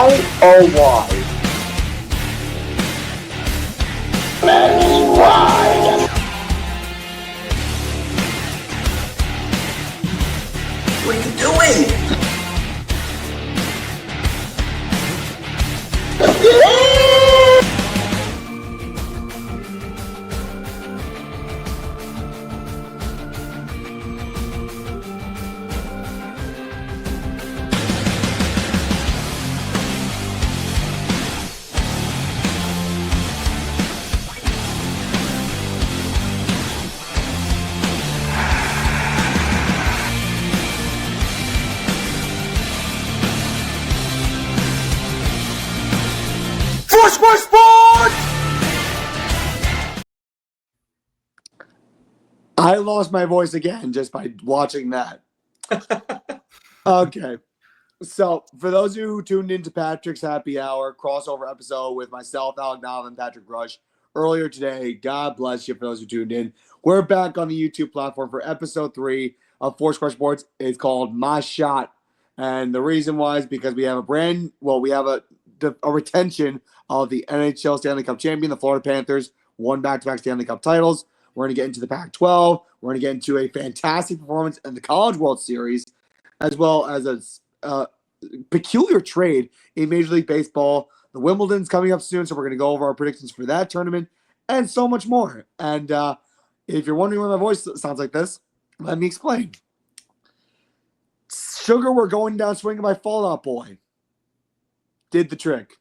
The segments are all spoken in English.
or why? Let's ride. What are you doing? Sports! I lost my voice again just by watching that. Okay. So, for those of you who tuned into Patrick's Happy Hour crossover episode with myself, Alec Nava, and Patrick Rush earlier today, God bless you for those who tuned in. We're back on the YouTube platform for episode 3 of Foursquare Sports. It's called My Shot. And the reason why is because we have a retention of the NHL Stanley Cup champion, the Florida Panthers, won back-to-back Stanley Cup titles. We're going to get into the Pac-12. We're going to get into a fantastic performance in the College World Series, as well as a peculiar trade in Major League Baseball. The Wimbledon's coming up soon, so we're going to go over our predictions for that tournament and so much more. And if you're wondering why my voice sounds like this, let me explain. Sugar, we're going down swinging by Fall Out Boy. Did the trick.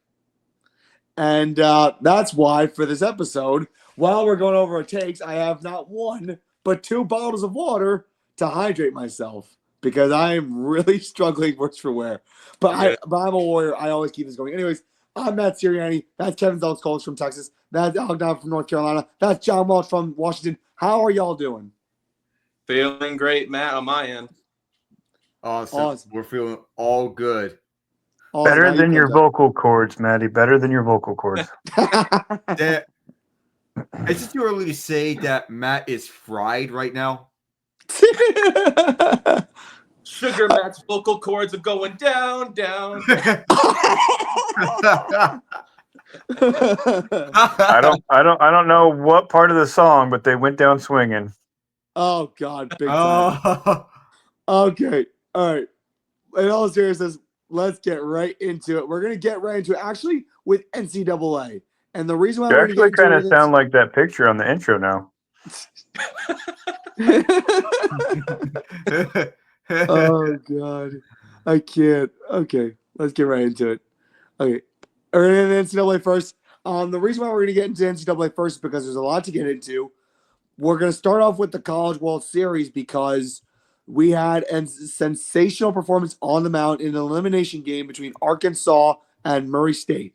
And that's why for this episode, while we're going over our takes, I have not one, but 2 bottles of water to hydrate myself because I am really struggling worse for wear. But I'm a warrior. I always keep this going. Anyways, I'm Matt Sirianni. That's Kevin Zeltz from Texas. That's Alec Down from North Carolina. That's John Welch from Washington. How are y'all doing? Feeling great, Matt, on my end. Awesome. We're feeling all good. Awesome. Better than your vocal cords, Maddie. Better than your vocal cords. Is it too early to say that Matt is fried right now? Sugar Matt's vocal cords are going down, down. I don't know what part of the song, but they went down swinging. Oh God, big time. Okay, all right. In all seriousness, let's get right into it. We're gonna get right into it, actually, with NCAA. And the reason why You we're actually kind of sound like that picture on the intro now. Oh God, I can't. Okay, let's get right into it. Okay, we're gonna get into NCAA first. The reason why we're gonna get into NCAA first is because there's a lot to get into. We're gonna start off with the College World Series because we had a sensational performance on the mound in an elimination game between Arkansas and Murray State.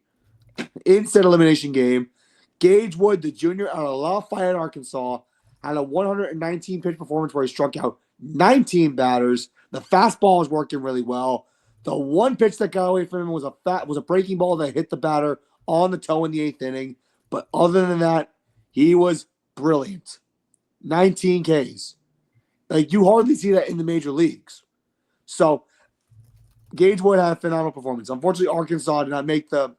In said elimination game, Gage Wood, the junior out of Lafayette, Arkansas, had a 119-pitch performance where he struck out 19 batters. The fastball was working really well. The one pitch that got away from him was a breaking ball that hit the batter on the toe in the 8th inning. But other than that, he was brilliant. 19 Ks. Like, you hardly see that in the major leagues. So, Gage Wood had a phenomenal performance. Unfortunately, Arkansas did not make the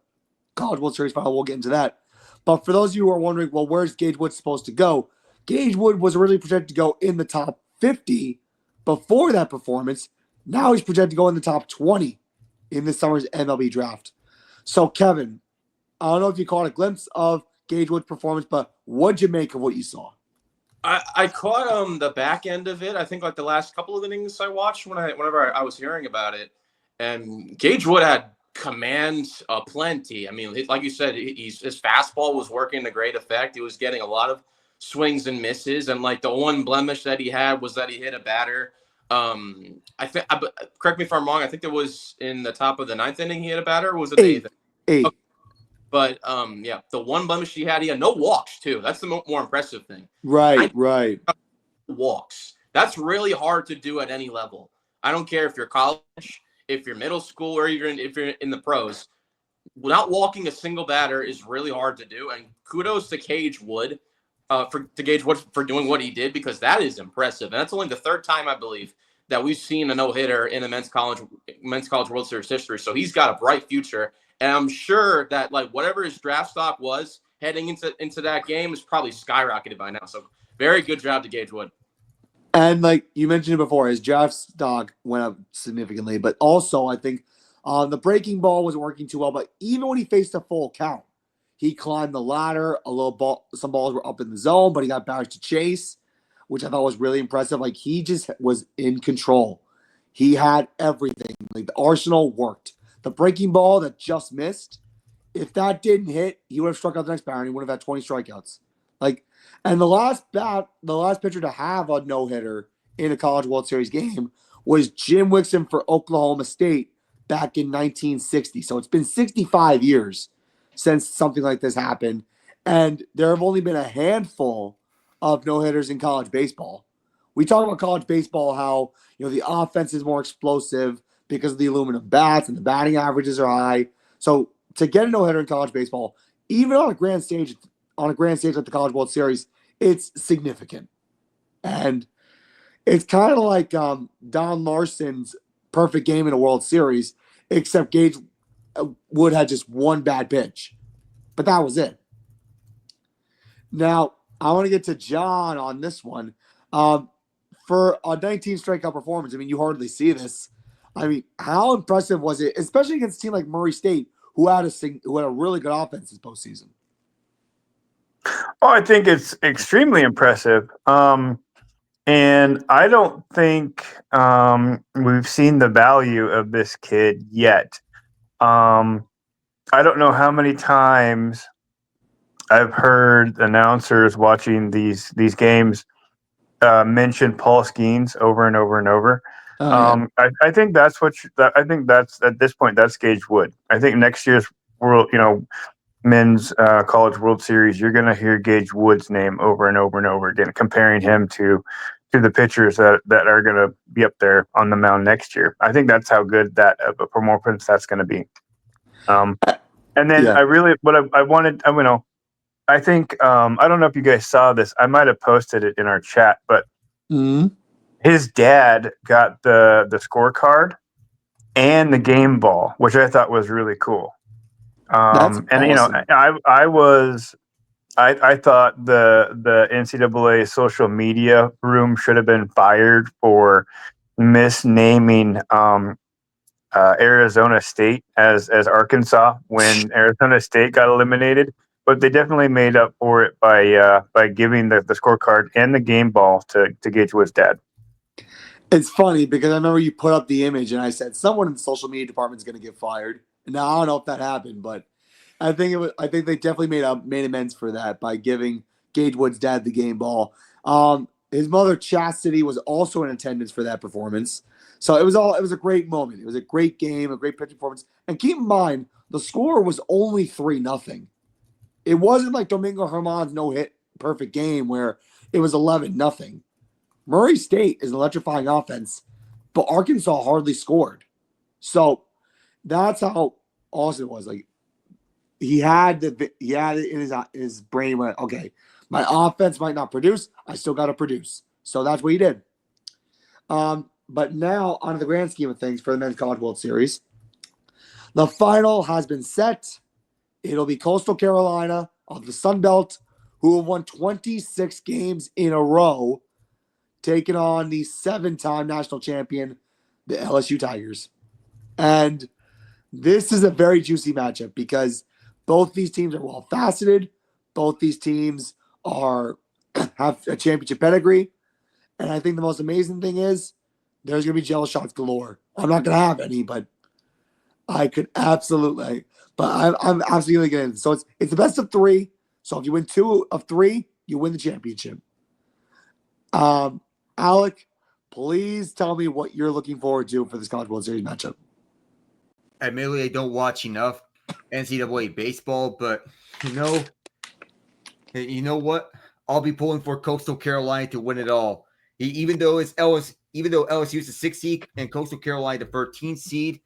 College World Series final. We'll get into that. But for those of you who are wondering, well, where's Gage Wood supposed to go? Gage Wood was originally projected to go in the top 50 before that performance. Now he's projected to go in the top 20 in this summer's MLB draft. So, Kevin, I don't know if you caught a glimpse of Gage Wood's performance, but what'd you make of what you saw? I caught the back end of it. I think like the last couple of innings I watched whenever I was hearing about it, and Gage Wood had command plenty. I mean, like you said, his fastball was working to great effect. He was getting a lot of swings and misses, and like the one blemish that he had was that he hit a batter. I think, correct me if I'm wrong, I think it was in the top of the 9th inning he hit a batter. Or was it the 8th? 8. Okay. But yeah, the one blemish he had no walks too. That's the more impressive thing. Right. Walks. That's really hard to do at any level. I don't care if you're college, if you're middle school, or even if you're in the pros. Not walking a single batter is really hard to do. And kudos to Gage Wood for doing what he did, because that is impressive. And that's only the 3rd time, I believe, that we've seen a no-hitter in the men's college World Series history. So he's got a bright future. And I'm sure that like whatever his draft stock was heading into that game is probably skyrocketed by now. So very good job to Gage Wood. And like you mentioned it before, his draft stock went up significantly. But also, I think the breaking ball wasn't working too well. But even when he faced a full count, he climbed the ladder. Some balls were up in the zone, but he got back to chase, which I thought was really impressive. Like he just was in control. He had everything. Like the arsenal worked. The breaking ball that just missed, if that didn't hit, he would have struck out the next batter and he would have had 20 strikeouts. Like, and the last pitcher to have a no-hitter in a College World Series game was Jim Wixom for Oklahoma State back in 1960. So it's been 65 years since something like this happened. And there have only been a handful of no-hitters in college baseball. We talk about college baseball, how, the offense is more explosive because of the aluminum bats and the batting averages are high. So to get a no-hitter in college baseball, even on a grand stage like the College World Series, it's significant. And it's kind of like Don Larson's perfect game in a World Series, except Gage Wood had just one bad pitch. But that was it. Now, I want to get to John on this one. For a 19 strikeout performance, you hardly see this. How impressive was it, especially against a team like Murray State, who had a really good offense this postseason? Oh, I think it's extremely impressive. And I don't think we've seen the value of this kid yet. I don't know how many times I've heard announcers watching these games mention Paul Skeens over and over and over. I think that's I think that's at this point that's Gage Wood. I think next year's men's College World Series, you're going to hear Gage Wood's name over and over and over again, comparing him to the pitchers that are going to be up there on the mound next year. I think that's how good that of a performance that's going to be. And then I really I wanted, I think I don't know if you guys saw this. I might have posted it in our chat, but his dad got the scorecard and the game ball, which I thought was really cool. That's awesome. I thought the NCAA social media room should have been fired for misnaming Arizona State as Arkansas when Arizona State got eliminated. But they definitely made up for it by giving the scorecard and the game ball to Gage Wood's dad. It's funny because I remember you put up the image and I said someone in the social media department is going to get fired. Now I don't know if that happened, but I think they definitely made amends for that by giving Gage Wood's dad the game ball. His mother Chastity was also in attendance for that performance. So it was a great moment. It was a great game, a great pitch performance. And keep in mind, the score was only 3-0. It wasn't like Domingo Germán's no-hit perfect game where it was 11-0. Murray State is an electrifying offense, but Arkansas hardly scored. So that's how awesome it was. Like he had it in his brain. Went, okay, my offense might not produce. I still got to produce. So that's what he did. But now onto the grand scheme of things for the Men's College World Series. The final has been set. It'll be Coastal Carolina of the Sun Belt, who have won 26 games in a row, taking on the 7-time national champion, the LSU Tigers. And this is a very juicy matchup because both these teams are well-faceted. Both these teams have a championship pedigree. And I think the most amazing thing is there's going to be jealous shots galore. I'm not going to have any, but I could absolutely. But I'm absolutely going to. So it's the best of 3. So if you win 2 of 3, you win the championship. Alec, please tell me what you're looking forward to for this College World Series matchup. Admittedly, I don't watch enough NCAA baseball, but you know what? I'll be pulling for Coastal Carolina to win it all. Even though LSU is the 6th seed and Coastal Carolina the 13th seed,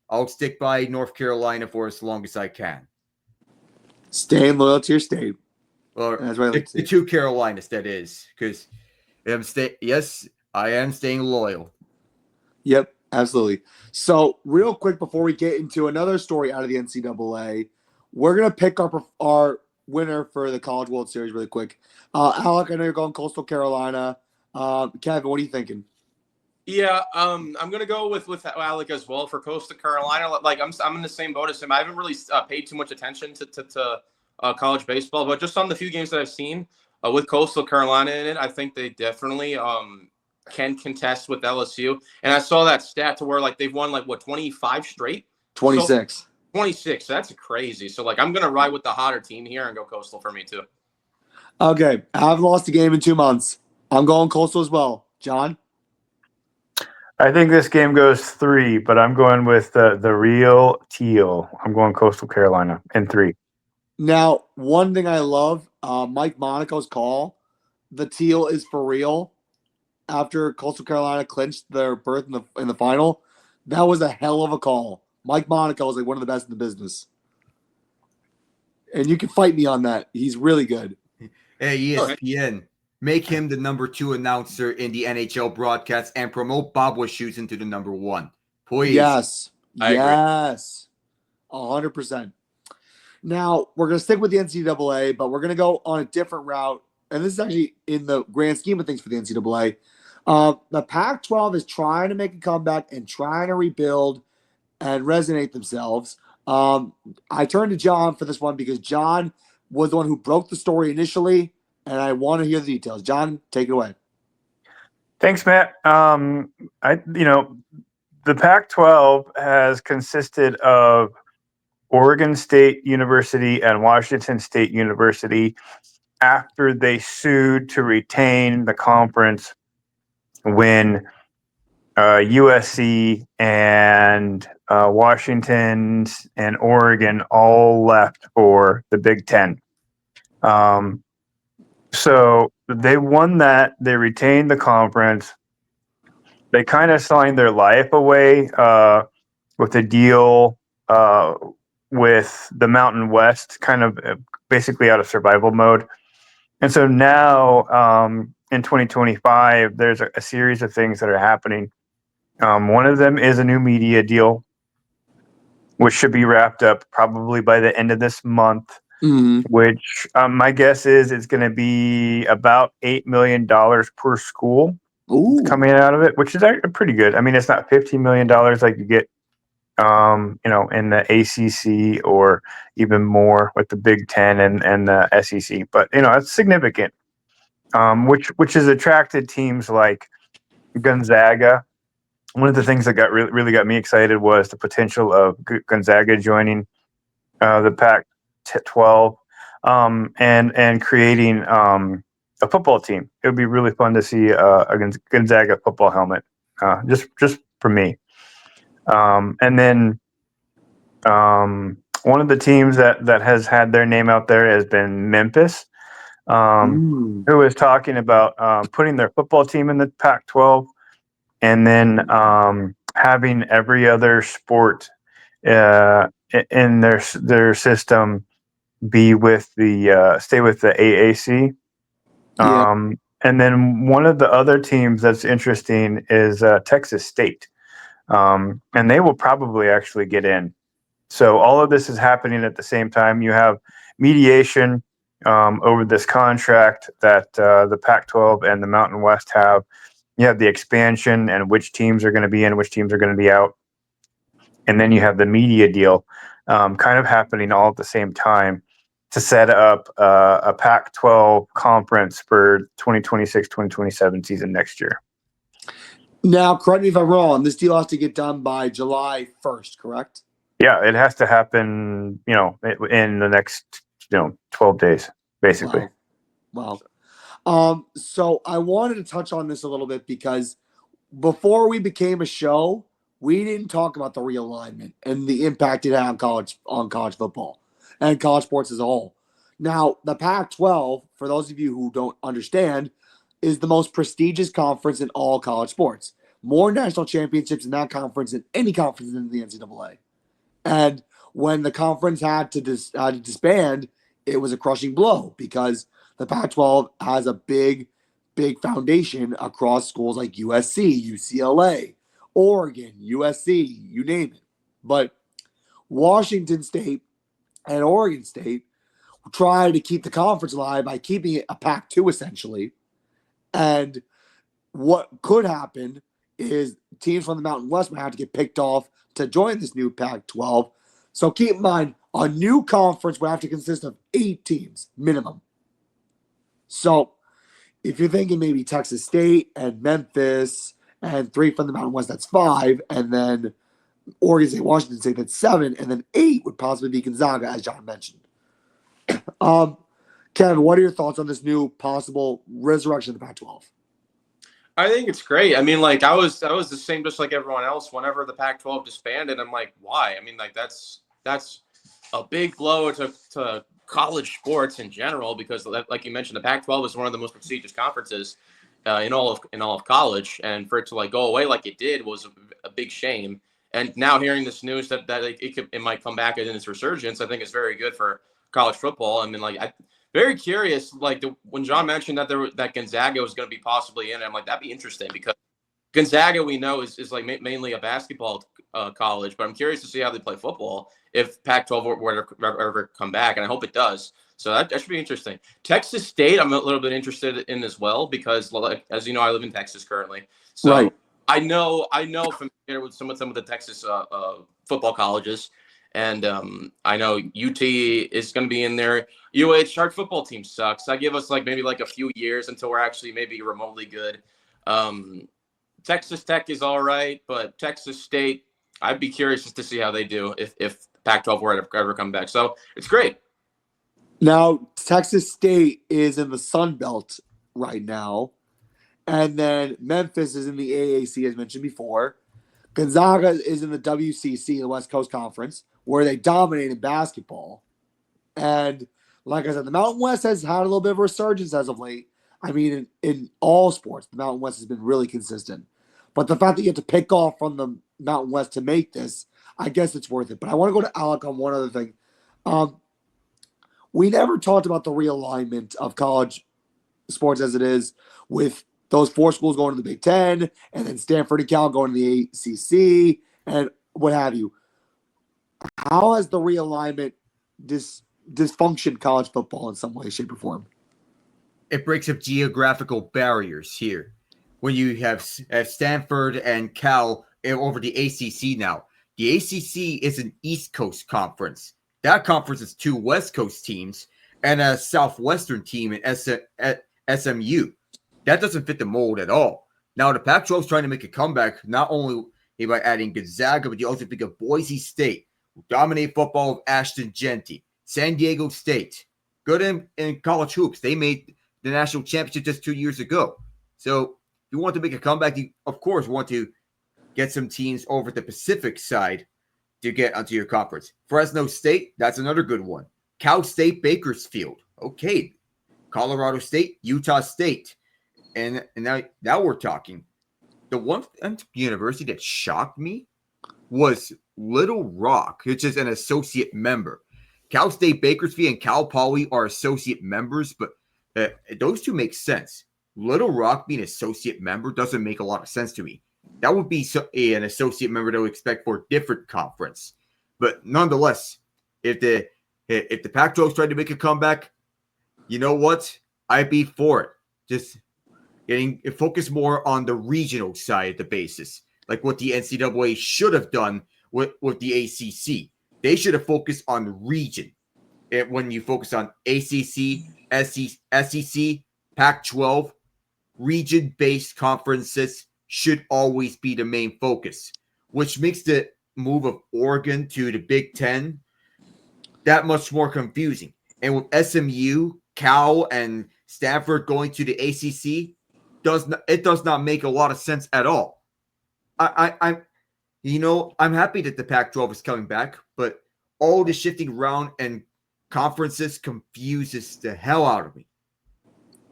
I'll stick by North Carolina for as long as I can. Staying loyal to your state. Or that's what I like the 2 Carolinas, that is, because yes, I am staying loyal. Yep, absolutely. So, real quick before we get into another story out of the NCAA, we're gonna pick our winner for the College World Series really quick. Alec, I know you're going Coastal Carolina. Kevin, what are you thinking? Yeah, I'm gonna go with Alec as well for Coastal Carolina. Like I'm in the same boat as him. I haven't really paid too much attention to college baseball, but just on the few games that I've seen with Coastal Carolina in it, I think they definitely can contest with LSU. And I saw that stat to where like they've won like what 25 straight. 26. So, 26. That's crazy. So like I'm gonna ride with the hotter team here and go Coastal for me too. Okay, I haven't lost a game in 2 months. I'm going Coastal as well. John? I think this game goes 3, but I'm going with the real teal. I'm going Coastal Carolina in 3. Now, one thing I love, Mike Monaco's call, the teal is for real. After Coastal Carolina clinched their berth in the final, that was a hell of a call. Mike Monaco is like one of the best in the business, and you can fight me on that. He's really good. Hey, ESPN, make him the number 2 announcer in the NHL broadcast and promote Bob Wischusen into the number 1. Please. Yes, I agree. yes, 100%. Now we're gonna stick with the NCAA, but we're gonna go on a different route, and this is actually in the grand scheme of things for the NCAA. The Pac-12 is trying to make a comeback and trying to rebuild and resonate themselves. I turned to John for this one because John was the one who broke the story initially, and I want to hear the details. John, take it away. Thanks, Matt. The Pac-12 has consisted of Oregon State University and Washington State University after they sued to retain the conference when USC and Washington and Oregon all left for the Big Ten. So they won that. They retained the conference. They kind of signed their life away with a deal with the Mountain West, kind of basically out of survival mode. And so now in 2025, there's a series of things that are happening. One of them is a new media deal, which should be wrapped up probably by the end of this month, which my guess is it's going to be about $8 million per school coming out of it, which is pretty good. I mean, it's not $15 million like you get in the ACC or even more with the Big Ten and the SEC. But, it's significant, which has attracted teams like Gonzaga. One of the things that really got me excited was the potential of Gonzaga joining the Pac-12 and creating a football team. It would be really fun to see a Gonzaga football helmet, just for me. And then one of the teams that has had their name out there has been Memphis, who is talking about putting their football team in the Pac-12 and then having every other sport in their system be with stay with the AAC. Yeah. And then one of the other teams that's interesting is Texas State. And they will probably actually get in. So all of this is happening at the same time. You have mediation over this contract that the Pac-12 and the Mountain West have. You have the expansion and which teams are going to be in, which teams are going to be out. And then you have the media deal kind of happening all at the same time to set up a Pac-12 conference for 2026-2027 season next year. Now, correct me if I'm wrong. This deal has to get done by July 1st, correct? Yeah, it has to happen, in the next, 12 days, basically. Wow. So I wanted to touch on this a little bit because before we became a show, we didn't talk about the realignment and the impact it had on college football and college sports as a whole. Now, the Pac-12, for those of you who don't understand, is the most prestigious conference in all college sports. More national championships in that conference than any conference in the NCAA. And when the conference had to disband, it was a crushing blow because the Pac-12 has a big big foundation across schools like USC, UCLA, Oregon, USC, you name it. But Washington State and Oregon State try to keep the conference alive by keeping it a Pac-2 essentially. And what could happen is teams from the Mountain West might have to get picked off to join this new Pac-12. So keep in mind, a new conference would have to consist of 8 teams minimum. So if you're thinking maybe Texas State and Memphis and 3 from the Mountain West, that's 5. And then Oregon State, Washington State, that's 7. And then 8 would possibly be Gonzaga, as John mentioned. Kevin, what are your thoughts on this new possible resurrection of the Pac-12? I think it's great. I mean, like I was the same, just like everyone else. Whenever the Pac-12 disbanded, I'm like, why? I mean, like that's a big blow to college sports in general, because, like you mentioned, the Pac-12 is one of the most prestigious conferences in all of college, and for it to like go away like it did was a big shame. And now hearing this news that it might come back in its resurgence, I think is very good for college football. I mean, like very curious, like when John mentioned that Gonzaga was going to be possibly in it, I'm like, that'd be interesting, because Gonzaga, we know, is like mainly a basketball college, but I'm curious to see how they play football if Pac-12 were to ever come back, and I hope it does. So that should be interesting. Texas State, I'm a little bit interested in as well, because, like, as you know, I live in Texas currently, so Right. I know familiar with some of the Texas football colleges. And I know UT is going to be in there. UH, our football team sucks. I give us maybe a few years until we're actually maybe remotely good. Texas Tech is all right, but Texas State, I'd be curious just to see how they do if Pac-12 were to ever come back. So it's great. Now, Texas State is in the Sun Belt right now. And then Memphis is in the AAC, as mentioned before. Gonzaga is in the WCC, the West Coast Conference, where they dominate in basketball. And like I said, the Mountain West has had a little bit of a resurgence as of late. I mean, in all sports, the Mountain West has been really consistent. But the fact that you have to pick off from the Mountain West to make this, I guess it's worth it. But I want to go to Alec on one other thing. We never talked about the realignment of college sports as it is, with those 4 schools going to the Big Ten, and then Stanford and Cal going to the ACC, and what have you. How has the realignment dysfunctioned college football in some way, shape, or form? It breaks up geographical barriers here. When you have Stanford and Cal over the ACC now. The ACC is an East Coast conference. That conference is 2 West Coast teams and a Southwestern team in SMU. That doesn't fit the mold at all. Now, the Pac-12 is trying to make a comeback, not only by adding Gonzaga, but you also think of Boise State, who dominate football with Ashton Genty. San Diego State, good in college hoops. They made the national championship just 2 years ago. So if you want to make a comeback, you, of course, want to get some teams over the Pacific side to get onto your conference. Fresno State, that's another good one. Cal State, Bakersfield. Okay. Colorado State, Utah State. And now we're talking. The one university that shocked me was Little Rock, which is an associate member. Cal State Bakersfield and Cal Poly are associate members, but those two make sense. Little Rock being associate member doesn't make a lot of sense to me. That would be an associate member that we expect for a different conference. But nonetheless, if the Pac-12 is trying to make a comeback, you know what? I'd be for it. Just focus more on the regional side of the basis, like what the NCAA should have done with the ACC. They should have focused on region. When you focus on ACC, SEC, Pac-12, region-based conferences should always be the main focus, which makes the move of Oregon to the Big Ten that much more confusing. And with SMU, Cal, and Stanford going to the ACC, does not make a lot of sense at all. I'm happy that the Pac-12 is coming back, but all the shifting around and conferences confuses the hell out of me.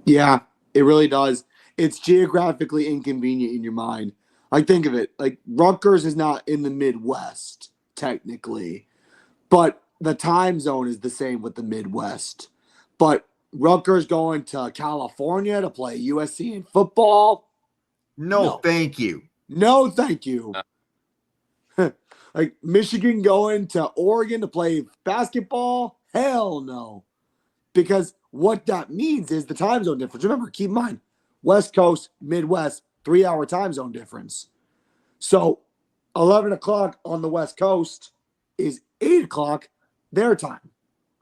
Yeah, it really does. It's geographically inconvenient in your mind. Like, think of it. Like, Rutgers is not in the Midwest, technically, but the time zone is the same with the Midwest. But Rutgers going to California to play USC in football. No, thank you. No, thank you. Like Michigan going to Oregon to play basketball? Hell no. Because what that means is the time zone difference. Remember, keep in mind, West Coast, Midwest, 3-hour time zone difference. So 11 o'clock on the West Coast is 8 o'clock their time.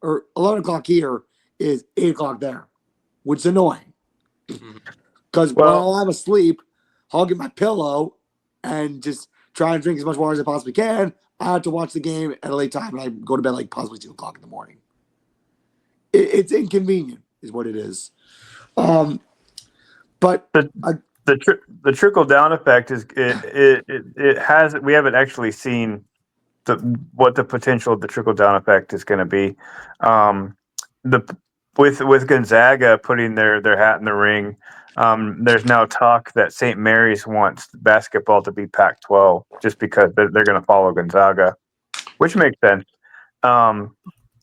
Or 11 o'clock here is 8 o'clock there, which is annoying. Because while I'm asleep, hugging my pillow and just try and drink as much water as I possibly can, I have to watch the game at a late time, and I go to bed like possibly 2 o'clock in the morning. It's inconvenient, is what it is. But the trickle down effect is it has we haven't actually seen what the potential of the trickle down effect is going to be. With Gonzaga putting their hat in the ring, there's now talk that St. Mary's wants basketball to be Pac-12 just because they're going to follow Gonzaga, which makes sense.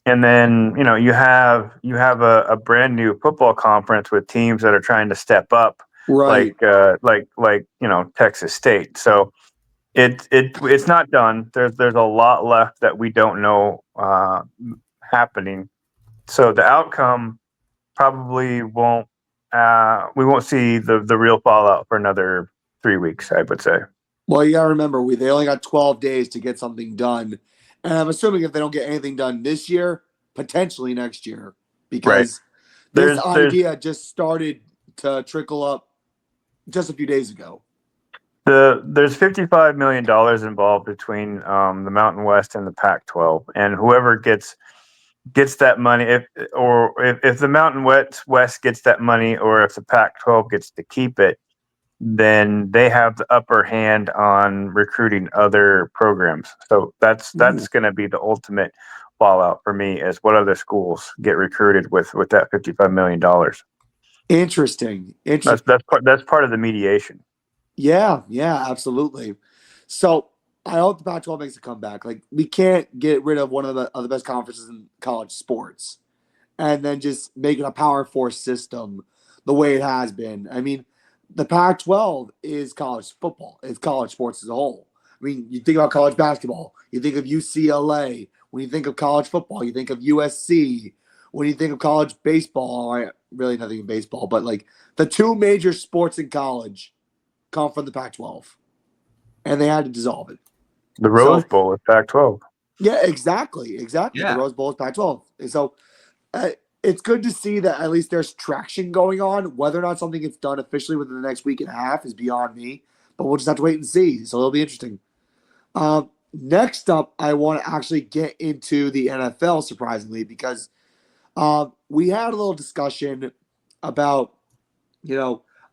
And then you have a brand new football conference with teams that are trying to step up, right. like Texas State. So it's not done. There's a lot left that we don't know happening. So the outcome probably won't. We won't see the real fallout for another 3 weeks, I would say. Well, you got to remember, they only got 12 days to get something done. And I'm assuming if they don't get anything done this year, potentially next year, because this idea just started to trickle up just a few days ago. There's $55 million involved between the Mountain West and the Pac-12, and whoever gets that money, if the Mountain West gets that money, or if the Pac-12 gets to keep it, then they have the upper hand on recruiting other programs. So that's going to be the ultimate fallout for me, is what other schools get recruited with that $55 million. Interesting. That's part of the mediation. Yeah, absolutely. So I hope the Pac-12 makes a comeback. Like, we can't get rid of one of the best conferences in college sports and then just make it a Power 4 system the way it has been. I mean, the Pac-12 is college football. It's college sports as a whole. I mean, you think about college basketball, you think of UCLA. When you think of college football, you think of USC. When you think of college baseball, really nothing in baseball, but like the two major sports in college come from the Pac-12, and they had to dissolve it. The Rose Bowl is Pac-12. Yeah, exactly. Yeah. The Rose Bowl is Pac-12. And so it's good to see that at least there's traction going on. Whether or not something gets done officially within the next week and a half is beyond me, but we'll just have to wait and see. So it'll be interesting. Next up, I want to actually get into the NFL, surprisingly, because we had a little discussion about,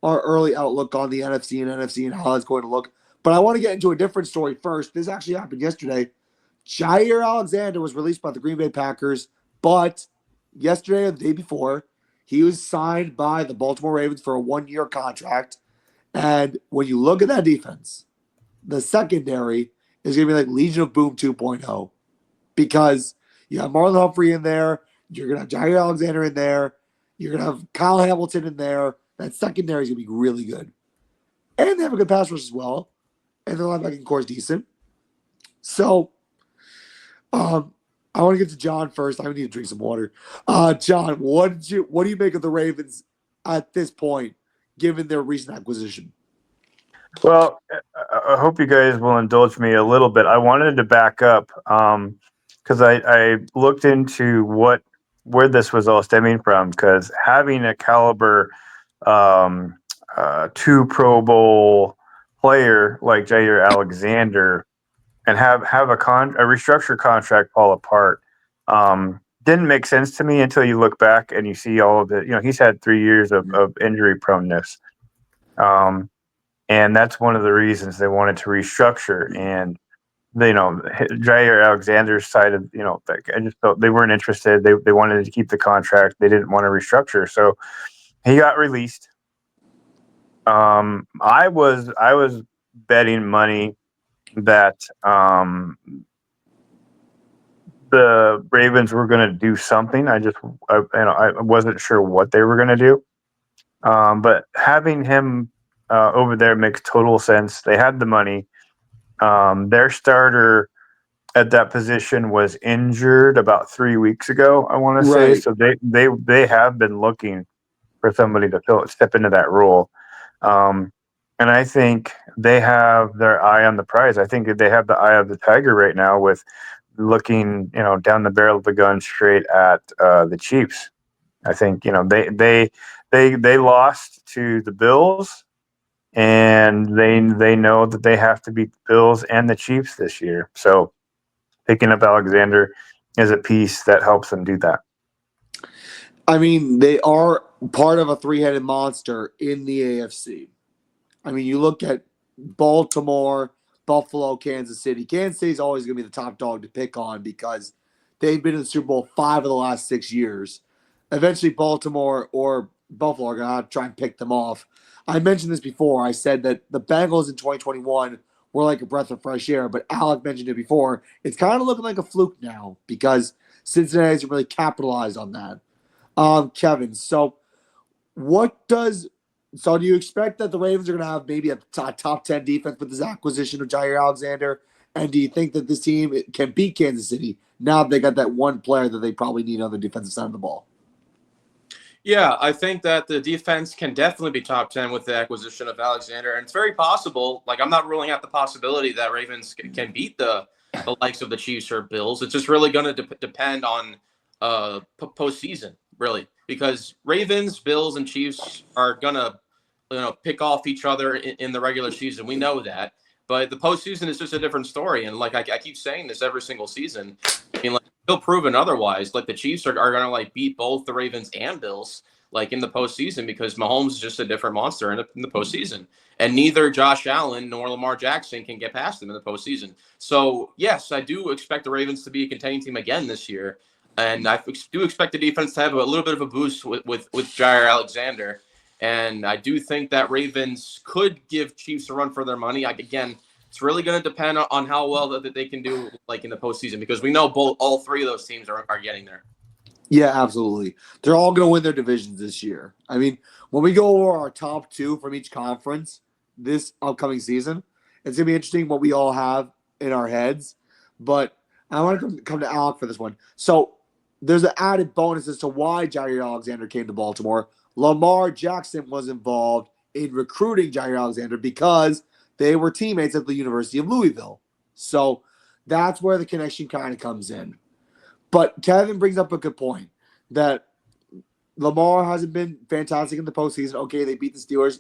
our early outlook on the NFC and how it's going to look. But I want to get into a different story first. This actually happened yesterday. Jair Alexander was released by the Green Bay Packers, but yesterday or the day before, he was signed by the Baltimore Ravens for a 1-year contract. And when you look at that defense, the secondary is going to be like Legion of Boom 2.0, because you have Marlon Humphrey in there. You're going to have Jair Alexander in there. You're going to have Kyle Hamilton in there. That secondary is going to be really good. And they have a good pass rush as well. And their linebacking core is decent. So, I want to get to John first. I need to drink some water. John, what do you make of the Ravens at this point, given their recent acquisition? Well, I hope you guys will indulge me a little bit. I wanted to back up because I looked into where this was all stemming from, because having a caliber 2 Pro Bowl player like Jair Alexander and have a restructured contract fall apart didn't make sense to me until you look back and you see all of it. He's had 3 years of injury proneness. And that's one of the reasons they wanted to restructure. And Jair Alexander's side of I just felt they weren't interested. They wanted to keep the contract. They didn't want to restructure, so he got released. I was betting money that the Ravens were going to do something. I wasn't sure what they were going to do. But having him over there makes total sense. They had the money. Their starter at that position was injured about 3 weeks ago, I want to say. Right. So they have been looking for somebody to step into that role. And I think they have their eye on the prize. I think they have the eye of the tiger right now with looking, down the barrel of the gun straight at the Chiefs. I think, they lost to the Bills, and they know that they have to beat the Bills and the Chiefs this year. So picking up Alexander is a piece that helps them do that. I mean, they are part of a three-headed monster in the AFC. I mean, you look at Baltimore, Buffalo, Kansas City. Kansas City is always going to be the top dog to pick on because they've been in the Super Bowl 5 of the last 6 years. Eventually, Baltimore or Buffalo are going to try and pick them off. I mentioned this before. I said that the Bengals in 2021 were like a breath of fresh air, but Alec mentioned it before. It's kind of looking like a fluke now because Cincinnati hasn't really capitalized on that. Kevin, so do you expect that the Ravens are going to have maybe a top 10 defense with this acquisition of Jair Alexander? And do you think that this team can beat Kansas City now that they got that one player that they probably need on the defensive side of the ball? Yeah, I think that the defense can definitely be top 10 with the acquisition of Alexander. And it's very possible. Like, I'm not ruling out the possibility that Ravens can beat the likes of the Chiefs or Bills. It's just really going to depend on postseason, really, because Ravens, Bills, and Chiefs are going to pick off each other in the regular season. We know that. But the postseason is just a different story. And like I keep saying this every single season. I mean, like, still proven otherwise. Like, the Chiefs are going to like beat both the Ravens and Bills like in the postseason because Mahomes is just a different monster in the postseason. And neither Josh Allen nor Lamar Jackson can get past them in the postseason. So, yes, I do expect the Ravens to be a contending team again this year. And I do expect the defense to have a little bit of a boost with Jair Alexander. And I do think that Ravens could give Chiefs a run for their money. Again, it's really going to depend on how well that they can do like in the postseason because we know all three of those teams are getting there. Yeah, absolutely. They're all going to win their divisions this year. I mean, when we go over our top two from each conference this upcoming season, it's going to be interesting what we all have in our heads. But I want to come to Alec for this one. So there's an added bonus as to why Jair Alexander came to Baltimore. Lamar Jackson was involved in recruiting Jair Alexander because they were teammates at the University of Louisville. So that's where the connection kind of comes in. But Kevin brings up a good point that Lamar hasn't been fantastic in the postseason. Okay, they beat the Steelers.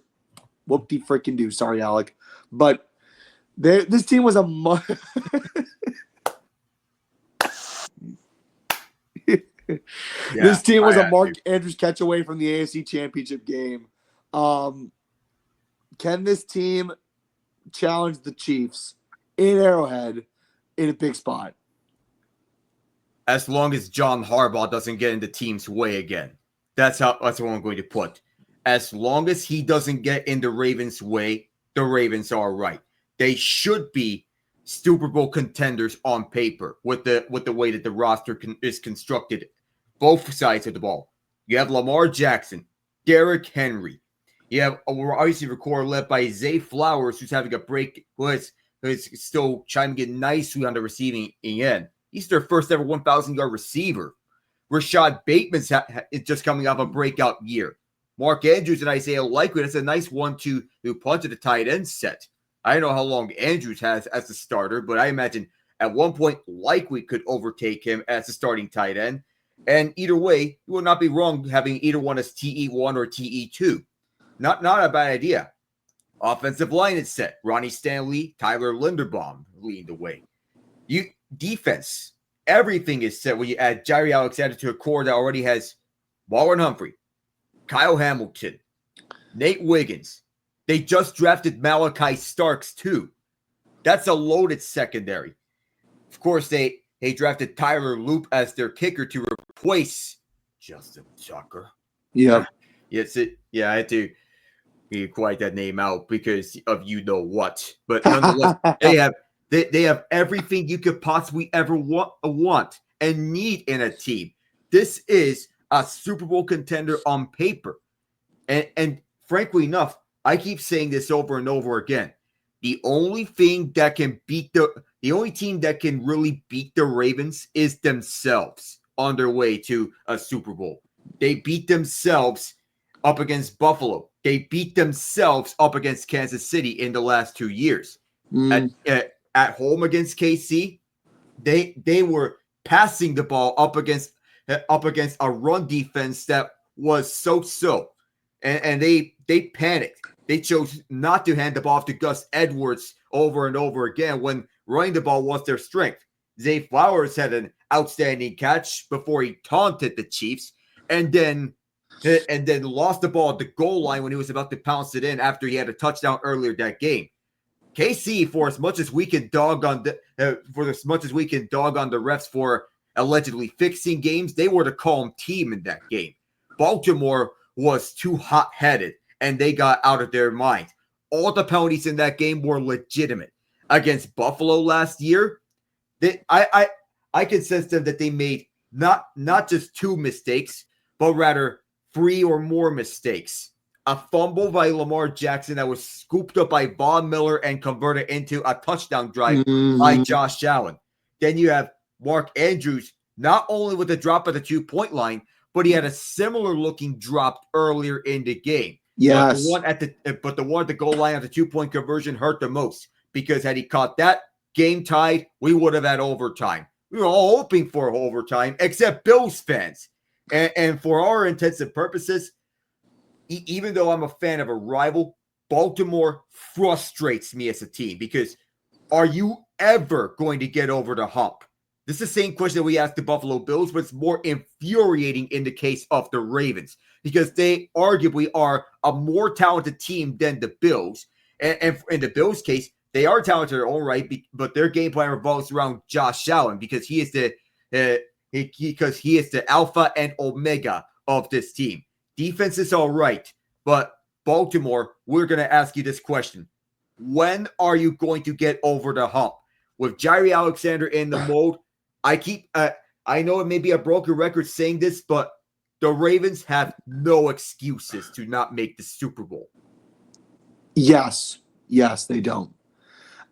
Whoop-de-freaking-do. Sorry, Alec. But this team was this team was a Mark Andrews catch away from the AFC Championship game. Can this team challenge the Chiefs in Arrowhead in a big spot? As long as John Harbaugh doesn't get in the team's way again. That's what I'm going to put. As long as he doesn't get in the Ravens' way, the Ravens are right. They should be Super Bowl contenders on paper with the way that the roster is constructed. Both sides of the ball. You have Lamar Jackson, Derrick Henry. You have obviously record led by Zay Flowers, who's having a break, who's still chiming in nicely on the receiving end. He's their first ever 1,000-yard receiver. Rashad Bateman's is just coming off a breakout year. Mark Andrews and Isaiah Likely, that's a nice 1-2 punch at the tight end set. I don't know how long Andrews has as a starter, but I imagine at one point Likely could overtake him as a starting tight end. And either way, you will not be wrong having either one as TE1 or TE2. Not a bad idea. Offensive line is set. Ronnie Stanley, Tyler Linderbaum leading the way. Defense, everything is set when you add Jair Alexander to a core that already has Marlon Humphrey, Kyle Hamilton, Nate Wiggins. They just drafted Malachi Starks too. That's a loaded secondary. Of course, they drafted Tyler Loop as their kicker to replace Justin Tucker. Yeah. I had to quite that name out because of you know what. But nonetheless, they have everything you could possibly ever want and need in a team. This is a Super Bowl contender on paper. And frankly enough, I keep saying this over and over again. The only thing that can beat the only team that can really beat the Ravens is themselves on their way to a Super Bowl. They beat themselves up against Buffalo. They beat themselves up against Kansas City in the last 2 years. At home against KC, they were passing the ball up against a run defense that was so. And they panicked. They chose not to hand the ball off to Gus Edwards over and over again when running the ball was their strength. Zay Flowers had an outstanding catch before he taunted the Chiefs, and then lost the ball at the goal line when he was about to pounce it in after he had a touchdown earlier that game. KC, for as much as we can dog on the refs for allegedly fixing games, they were the calm team in that game. Baltimore was too hot-headed, and they got out of their mind. All the penalties in that game were legitimate. Against Buffalo last year, I can sense them that they made not just 2 mistakes, but rather 3 or more mistakes. A fumble by Lamar Jackson that was scooped up by Von Miller and converted into a touchdown drive by Josh Allen. Then you have Mark Andrews, not only with a drop at the 2-point line, but he had a similar looking drop earlier in the game. Yes. But the one at the goal line at the 2-point conversion hurt the most, because had he caught that, game tied, we would have had overtime. We were all hoping for overtime, except Bills fans. And for our intents and purposes, even though I'm a fan of a rival, Baltimore frustrates me as a team, because are you ever going to get over the hump? This is the same question that we asked the Buffalo Bills, but it's more infuriating in the case of the Ravens, because they arguably are a more talented team than the Bills. And in the Bills' case, they are talented in their own right, but their game plan revolves around Josh Allen, because he is the alpha and omega of this team. Defense is all right, but Baltimore, we're going to ask you this question. When are you going to get over the hump? With Jaire Alexander in the mold, I know it may be a broken record saying this, but the Ravens have no excuses to not make the Super Bowl. Yes, they don't.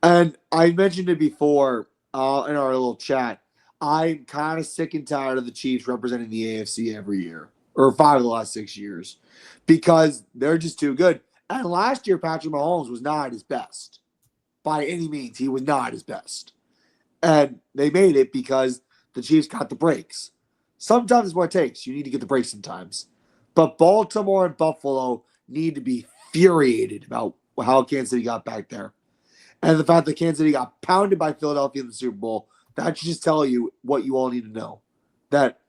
And I mentioned it before in our little chat. I'm kind of sick and tired of the Chiefs representing the AFC every year, or 5 of the last 6 years, because they're just too good. And last year, Patrick Mahomes was not at his best. By any means, he was not at his best. And they made it because the Chiefs got the breaks. Sometimes it's what it takes. You need to get the breaks sometimes. But Baltimore and Buffalo need to be infuriated about how Kansas City got back there. And the fact that Kansas City got pounded by Philadelphia in the Super Bowl, that should just tell you what you all need to know. That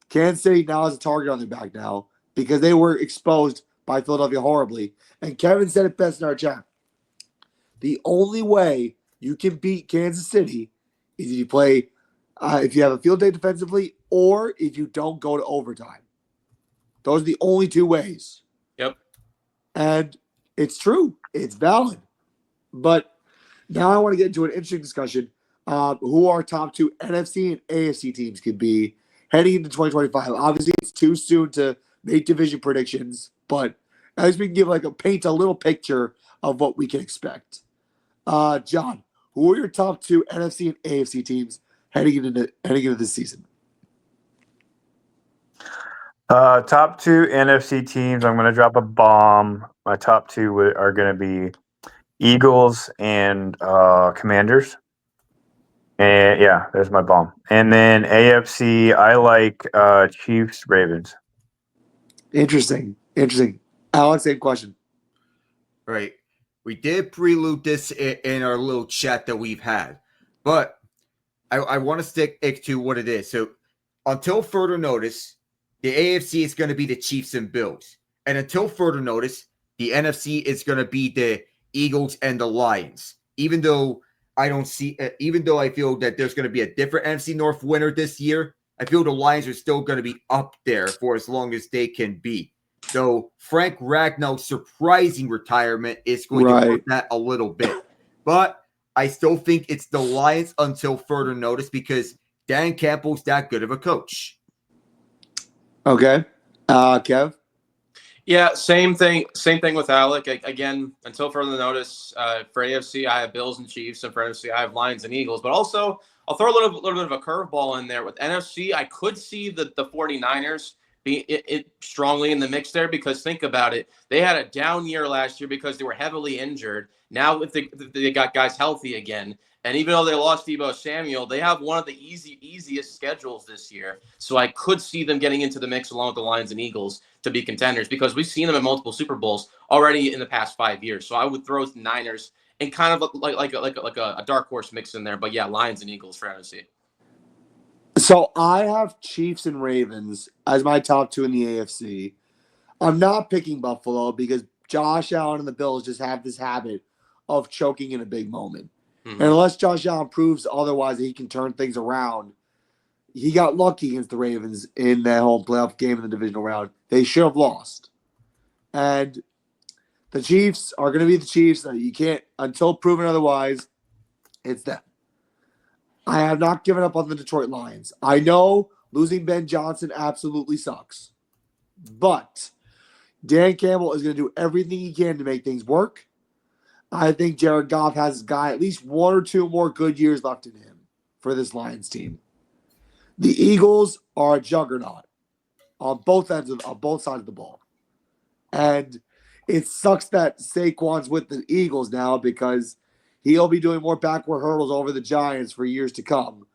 Kansas City now has a target on their back now, because they were exposed by Philadelphia horribly. And Kevin said it best in our chat. The only way you can beat Kansas City is if you have a field day defensively, or if you don't go to overtime. Those are the only 2 ways. Yep. And it's true. It's valid. But now I want to get into an interesting discussion who our top 2 NFC and AFC teams could be heading into 2025. Obviously, it's too soon to make division predictions, but at least we can paint a little picture of what we can expect. John, who are your top 2 NFC and AFC teams heading into this season? Top 2 NFC teams. I'm going to drop a bomb. My top 2 are going to be Eagles and Commanders. And yeah, there's my bomb. And then AFC, I like Chiefs, Ravens. Interesting. Alex, same question. Right. We did prelude this in our little chat that we've had, but I want to stick to what it is. So until further notice, the AFC is going to be the Chiefs and Bills. And until further notice, the NFC is going to be the Eagles and the Lions. Even though I feel that there's going to be a different NFC North winner this year, I feel the Lions are still going to be up there for as long as they can be. So Frank Ragnall's surprising retirement is going to hurt that a little bit. But I still think it's the Lions until further notice, because Dan Campbell's that good of a coach. Okay. Kev? Yeah, same thing. Same thing with Alec. Again, until further notice, for AFC, I have Bills and Chiefs, and for NFC, I have Lions and Eagles. But also, I'll throw a little bit of a curveball in there. With NFC, I could see the 49ers be it strongly in the mix there, because think about it. They had a down year last year because they were heavily injured. Now, if they got guys healthy again, and even though they lost Deebo Samuel, they have one of the easiest schedules this year. So I could see them getting into the mix along with the Lions and Eagles to be contenders, because we've seen them in multiple Super Bowls already in the past 5 years. So I would throw the Niners and kind of like a dark horse mix in there. But yeah, Lions and Eagles for NFC. So I have Chiefs and Ravens as my top two in the AFC. I'm not picking Buffalo because Josh Allen and the Bills just have this habit of choking in a big moment. Mm-hmm. And unless Josh Allen proves otherwise that he can turn things around, he got lucky against the Ravens in that home playoff game in the divisional round. They should have lost. And the Chiefs are going to be the Chiefs. You can't, until proven otherwise, it's them. I have not given up on the Detroit Lions. I know losing Ben Johnson absolutely sucks. But Dan Campbell is going to do everything he can to make things work. I think Jared Goff has at least one or two more good years left in him for this Lions team. The Eagles are a juggernaut on both sides of the ball. And it sucks that Saquon's with the Eagles now because he'll be doing more backward hurdles over the Giants for years to come.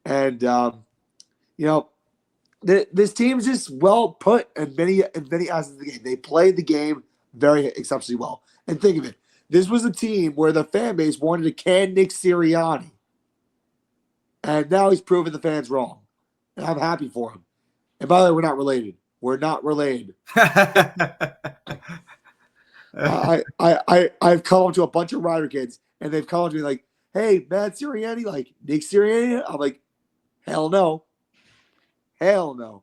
And, this team's just well put in many aspects of the game. They played the game very exceptionally well. And think of it. This was a team where the fan base wanted to can Nick Sirianni. And now he's proven the fans wrong. And I'm happy for him. And by the way, we're not related. We're not related. I've called to a bunch of Rider kids, and they've called me like, "Hey, Matt Sirianni, like Nick Sirianni." I'm like, "Hell no, hell no."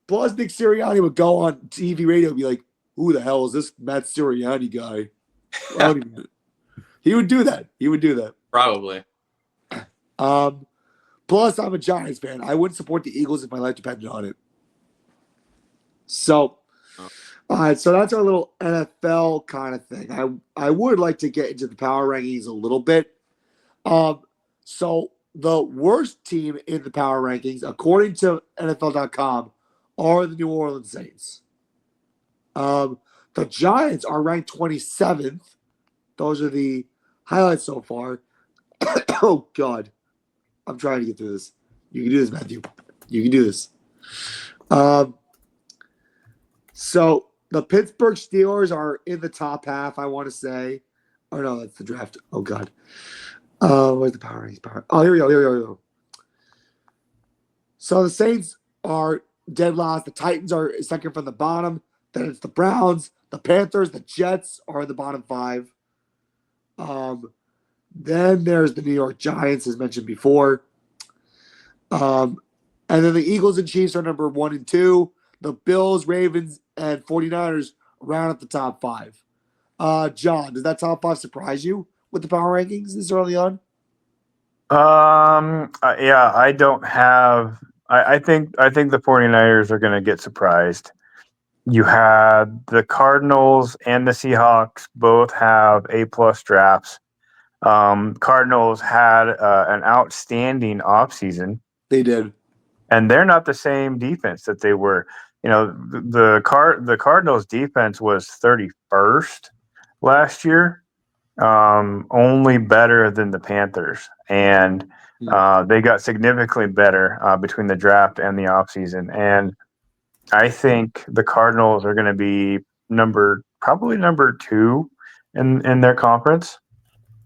Plus, Nick Sirianni would go on TV radio and be like, "Who the hell is this Matt Sirianni guy?" He would do that. He would do that. Probably. Plus, I'm a Giants fan. I wouldn't support the Eagles if my life depended on it. So, all right. So that's our little NFL kind of thing. I would like to get into the power rankings a little bit. So the worst team in the power rankings, according to NFL.com, are the New Orleans Saints. The Giants are ranked 27th. Those are the highlights so far. Oh, God. I'm trying to get through this. You can do this, Matthew. You can do this. So the Pittsburgh Steelers are in the top half, I want to say. Oh, no, that's the draft. Oh, God. Where's the power rankings? Oh, here we go. So the Saints are dead last. The Titans are second from the bottom. Then it's the Browns, the Panthers, the Jets are the bottom five. Then there's the New York Giants, as mentioned before. And then the Eagles and Chiefs are number 1 and 2. The Bills, Ravens, and 49ers round at the top 5. John, does that top 5 surprise you with the power rankings this early on? Yeah, I don't have. I think the 49ers are going to get surprised. You had the Cardinals and the Seahawks both have A+ drafts. Cardinals had an outstanding offseason. They did. And they're not the same defense that they were. The Cardinals defense was 31st last year, only better than the Panthers. And they got significantly better between the draft and the offseason. And I think the Cardinals are going to be probably number 2 in their conference.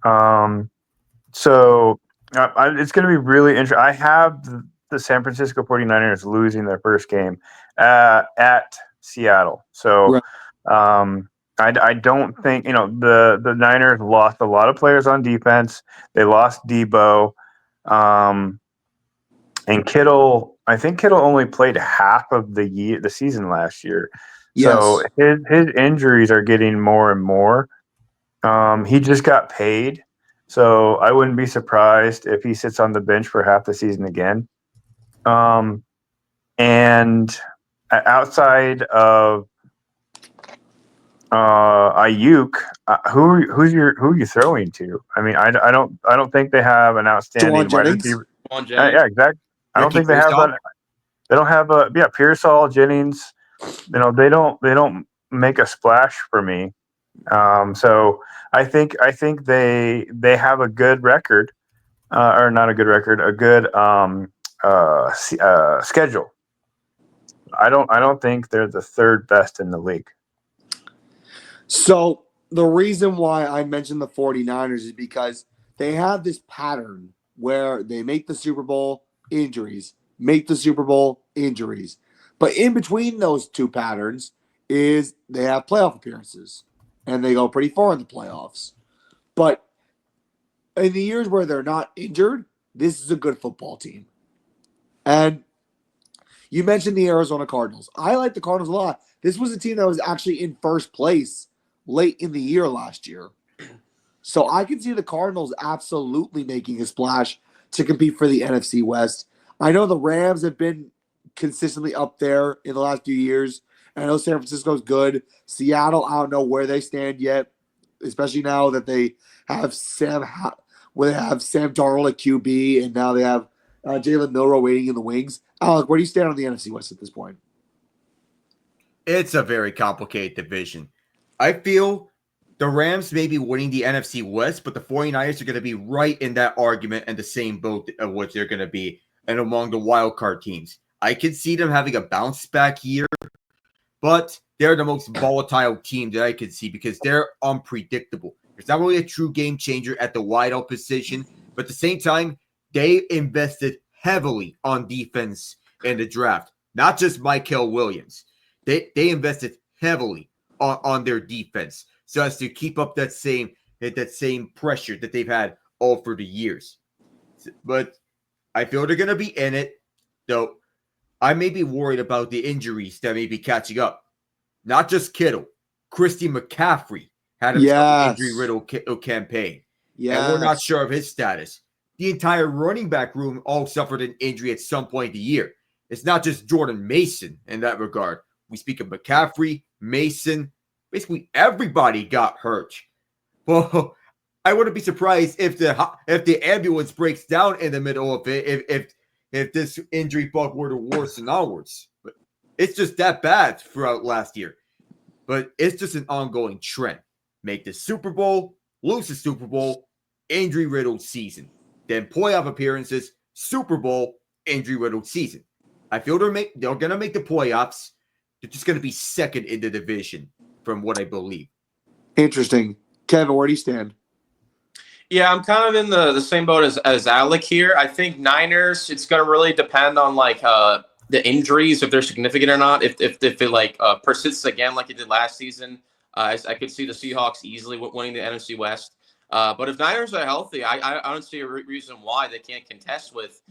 So it's going to be really interesting. I have the San Francisco 49ers losing their first game at Seattle. So right. I don't think, the Niners lost a lot of players on defense. They lost Deebo. And Kittle, I think Kittle only played half of the season last year. Yes. So his injuries are getting more and more. He just got paid. So I wouldn't be surprised if he sits on the bench for half the season again. And outside of Ayuk, who are you throwing to? I mean, I don't think they have an outstanding Jawan wide Jennings. receiver. Come on, Jennings. Yeah, exactly. I don't Ricky think they have Pearsall? that. They don't have a Pearsall, Jennings. They don't make a splash for me. So I think they have a good record, or not a good record, a good schedule. I don't think they're the third best in the league. So the reason why I mentioned the 49ers is because they have this pattern where they make the Super Bowl, injuries, make the Super Bowl, injuries. But in between those two patterns is they have playoff appearances and they go pretty far in the playoffs. But in the years where they're not injured, this is a good football team. And you mentioned the Arizona Cardinals. I like the Cardinals a lot. This was a team that was actually in first place late in the year last year. So I can see the Cardinals absolutely making a splash to compete for the NFC West. I know the Rams have been consistently up there in the last few years. I know San Francisco's good. Seattle, I don't know where they stand yet, especially now that they have Sam Darnold at QB, and now they have Jalen Milroe waiting in the wings. Alec, where do you stand on the NFC West at this point? It's a very complicated division. I feel the Rams may be winning the NFC West, but the 49ers are going to be right in that argument and the same boat of what they're going to be and among the wild card teams. I could see them having a bounce back year, but they're the most volatile team that I could see because they're unpredictable. There's not really a true game changer at the wideout position, but at the same time, they invested heavily on defense in the draft. Not just Michael Williams. They invested heavily on their defense so as to keep up that same pressure that they've had all through the years. But I feel they're going to be in it, though I may be worried about the injuries that may be catching up. Not just Kittle. Christian McCaffrey had himself an injury-riddled campaign. Yes. And we're not sure of his status. The entire running back room all suffered an injury at some point in the year. It's not just Jordan Mason in that regard. We speak of McCaffrey, Mason, basically everybody got hurt. Well, I wouldn't be surprised if the ambulance breaks down in the middle of it if this injury bug were to worsen onwards. But it's just that bad throughout last year. But it's just an ongoing trend. Make the Super Bowl, lose the Super Bowl, injury-riddled season. Then playoff appearances, Super Bowl, injury-riddled season. I feel they're going to make the playoffs. They're just going to be second in the division from what I believe. Interesting. Kevin, where do you stand? Yeah, I'm kind of in the same boat as Alec here. I think Niners, it's going to really depend on the injuries, if they're significant or not. If it persists again like it did last season, I could see the Seahawks easily winning the NFC West. But if Niners are healthy, I don't see a reason why they can't contest with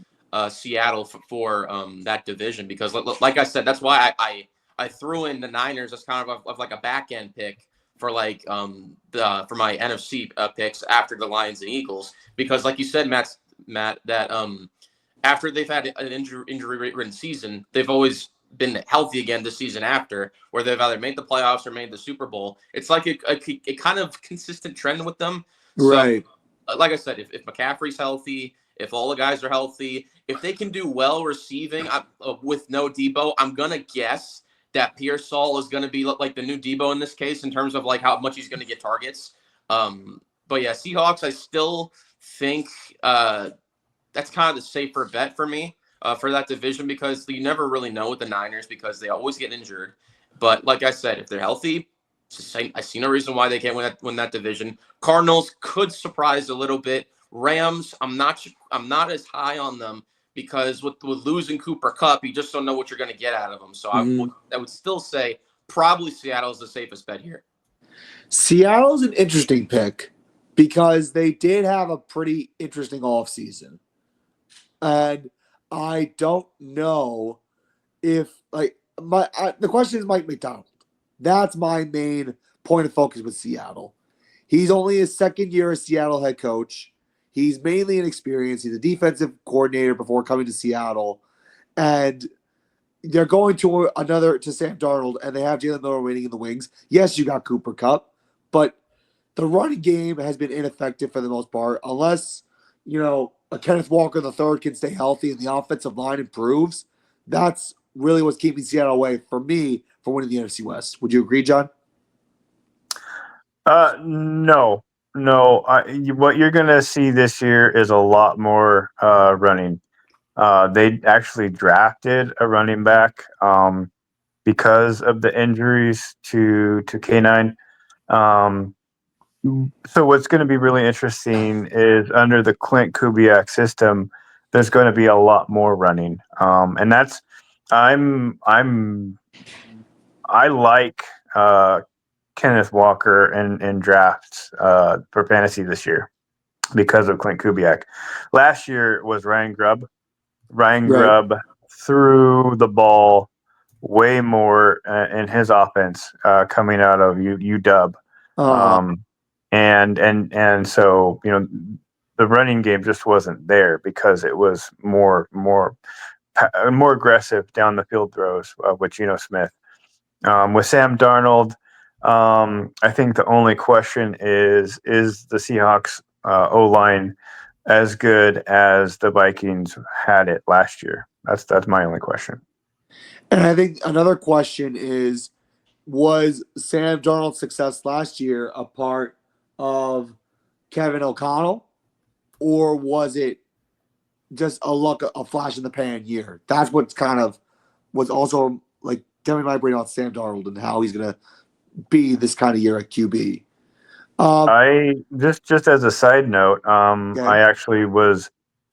Seattle for that division. Because like I said, that's why I threw in the Niners as kind of like a back end pick for for my NFC picks after the Lions and Eagles, because like you said, Matt, that after they've had an injury-ridden season, they've always been healthy again this season after, where they've either made the playoffs or made the Super Bowl. It's like a kind of consistent trend with them. Right. So, like I said, if McCaffrey's healthy, if all the guys are healthy, if they can do well receiving with no Debo, I'm going to guess that Pearsall is going to be like the new Debo in this case in terms of like how much he's going to get targets. But yeah, Seahawks, I still think that's kind of the safer bet for me for that division, because you never really know with the Niners because they always get injured. But like I said, if they're healthy, I see no reason why they can't win that division. Cardinals could surprise a little bit. Rams, I'm not as high on them, because with losing Cooper Kupp, you just don't know what you're going to get out of them. So I would still say probably Seattle's the safest bet here. Seattle's an interesting pick because they did have a pretty interesting offseason. And I don't know if the question is Mike McDonald. That's my main point of focus with Seattle. He's only his second year as Seattle head coach. He's mainly inexperienced. He's a defensive coordinator before coming to Seattle. And they're going to Sam Darnold, and they have Jalen Miller waiting in the wings. Yes, you got Cooper Kupp, but the running game has been ineffective for the most part, unless, a Kenneth Walker III can stay healthy and the offensive line improves. That's really what's keeping Seattle away, for me, from winning the NFC West. Would you agree, John? No. What you're going to see this year is a lot more running. They actually drafted a running back because of the injuries to K9. So what's going to be really interesting is under the Clint Kubiak system, there's going to be a lot more running, and that's I like Kenneth Walker in drafts for fantasy this year because of Clint Kubiak. Last year was Ryan Grubb. Ryan Right. Grubb threw the ball way more in his offense coming out of UW. And so the running game just wasn't there because it was more aggressive down the field throws with Geno Smith. With Sam Darnold, I think the only question is the Seahawks O-line as good as the Vikings had it last year? That's my only question. And I think another question is, was Sam Darnold's success last year a part of Kevin O'Connell, or was it just a flash in the pan year? That's what's kind of was also like telling my brain about Sam Darnold and how he's going to be this kind of year at QB. I just as a side note, Okay. I actually was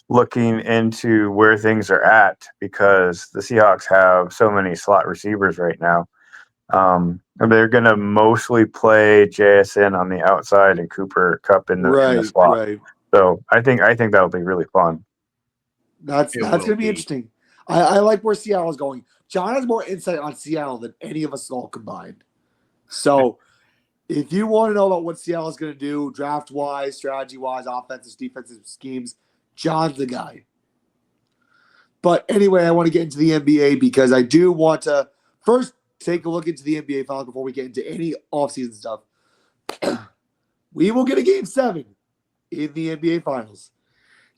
looking into where things are at because the Seahawks have so many slot receivers right now. They're going to mostly play JSN on the outside and Cooper Kupp in the slot. Right. So I think that'll be really fun. That's going to be interesting. I like where Seattle is going. John has more insight on Seattle than any of us all combined. So if you want to know about what Seattle is going to do draft-wise, strategy-wise, offensive, defensive schemes, John's the guy. But anyway, I want to get into the NBA because I do want to first take a look into the NBA finals before we get into any offseason stuff. We will get a Game 7 in the NBA finals.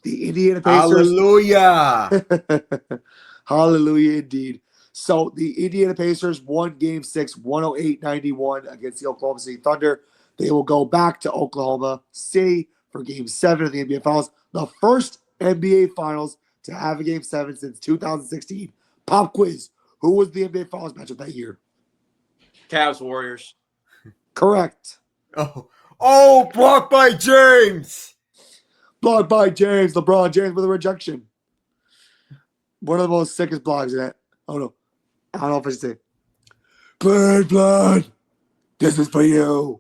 The Indiana Pacers. Hallelujah. Hallelujah indeed. So the Indiana Pacers won Game 6, 108-91 against the Oklahoma City Thunder. They will go back to Oklahoma City for Game 7 of the NBA Finals. The first NBA Finals to have a Game 7 since 2016. Pop quiz. Who was the NBA Finals matchup that year? Cavs Warriors. Correct. Oh, blocked by James. Blocked by James. LeBron James with a rejection. One of the most sickest blocks in that. Oh, no. I don't know if I should say. Blood. This is for you.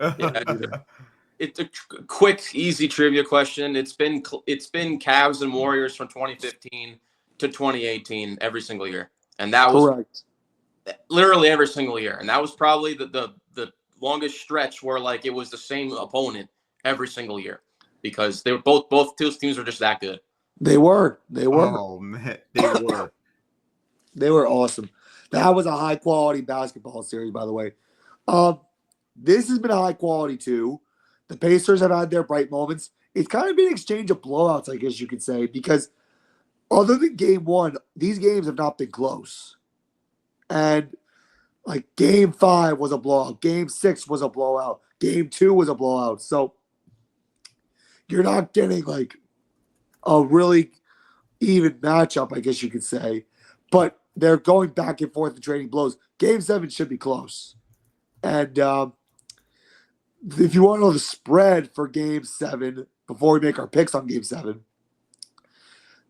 Yeah, it's a quick, easy trivia question. It's been Cavs and Warriors from 2015 to 2018 every single year, and that was correct. Literally every single year, and that was probably the longest stretch where like it was the same opponent every single year because they were both teams were just that good. They were. Oh man, they were. They were awesome. That was a high quality basketball series, by the way. This has been a high quality too. The Pacers have had their bright moments. It's kind of been an exchange of blowouts, I guess you could say, because other than Game 1, these games have not been close. And like Game 5 was a blowout. Game 6 was a blowout. Game 2 was a blowout. So you're not getting like a really even matchup, I guess you could say. But they're going back and forth and trading blows. Game 7 should be close. And if you want to know the spread for Game 7, before we make our picks on Game 7,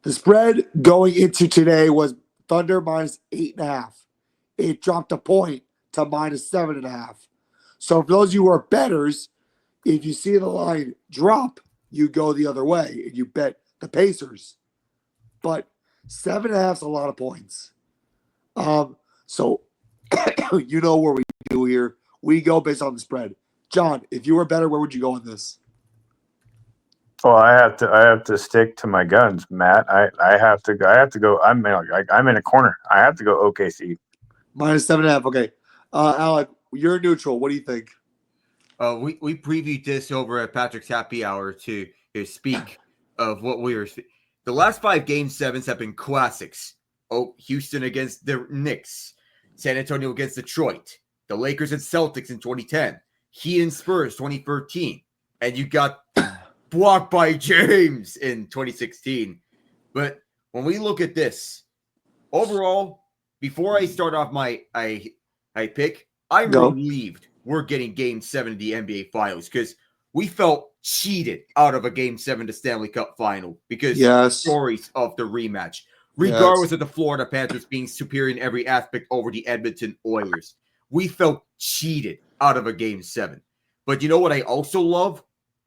the spread going into today was Thunder minus 8.5. It dropped a point to minus 7.5. So for those of you who are bettors, if you see the line drop, you go the other way and you bet the Pacers. But 7.5 is a lot of points. So you know where we do here. We go based on the spread. John, if you were better, where would you go with this? Well, I have to stick to my guns, Matt. I have to go. I'm in a corner. I have to go OKC. -7.5. Okay. Alec, you're neutral. What do you think? We previewed this over at Patrick's Happy Hour to speak of what we were. The last 5 Game 7s have been classics. Oh, Houston against the Knicks, San Antonio against Detroit, the Lakers and Celtics in 2010, Heat and Spurs 2013, and you got blocked by James in 2016. But when we look at this overall, before I start off my pick, I'm relieved we're getting Game 7 of the NBA Finals because we felt cheated out of a Game 7 to Stanley Cup Final because stories of the rematch, regardless of the Florida Panthers being superior in every aspect over the Edmonton Oilers. We felt cheated out of a Game 7. But you know what I also love?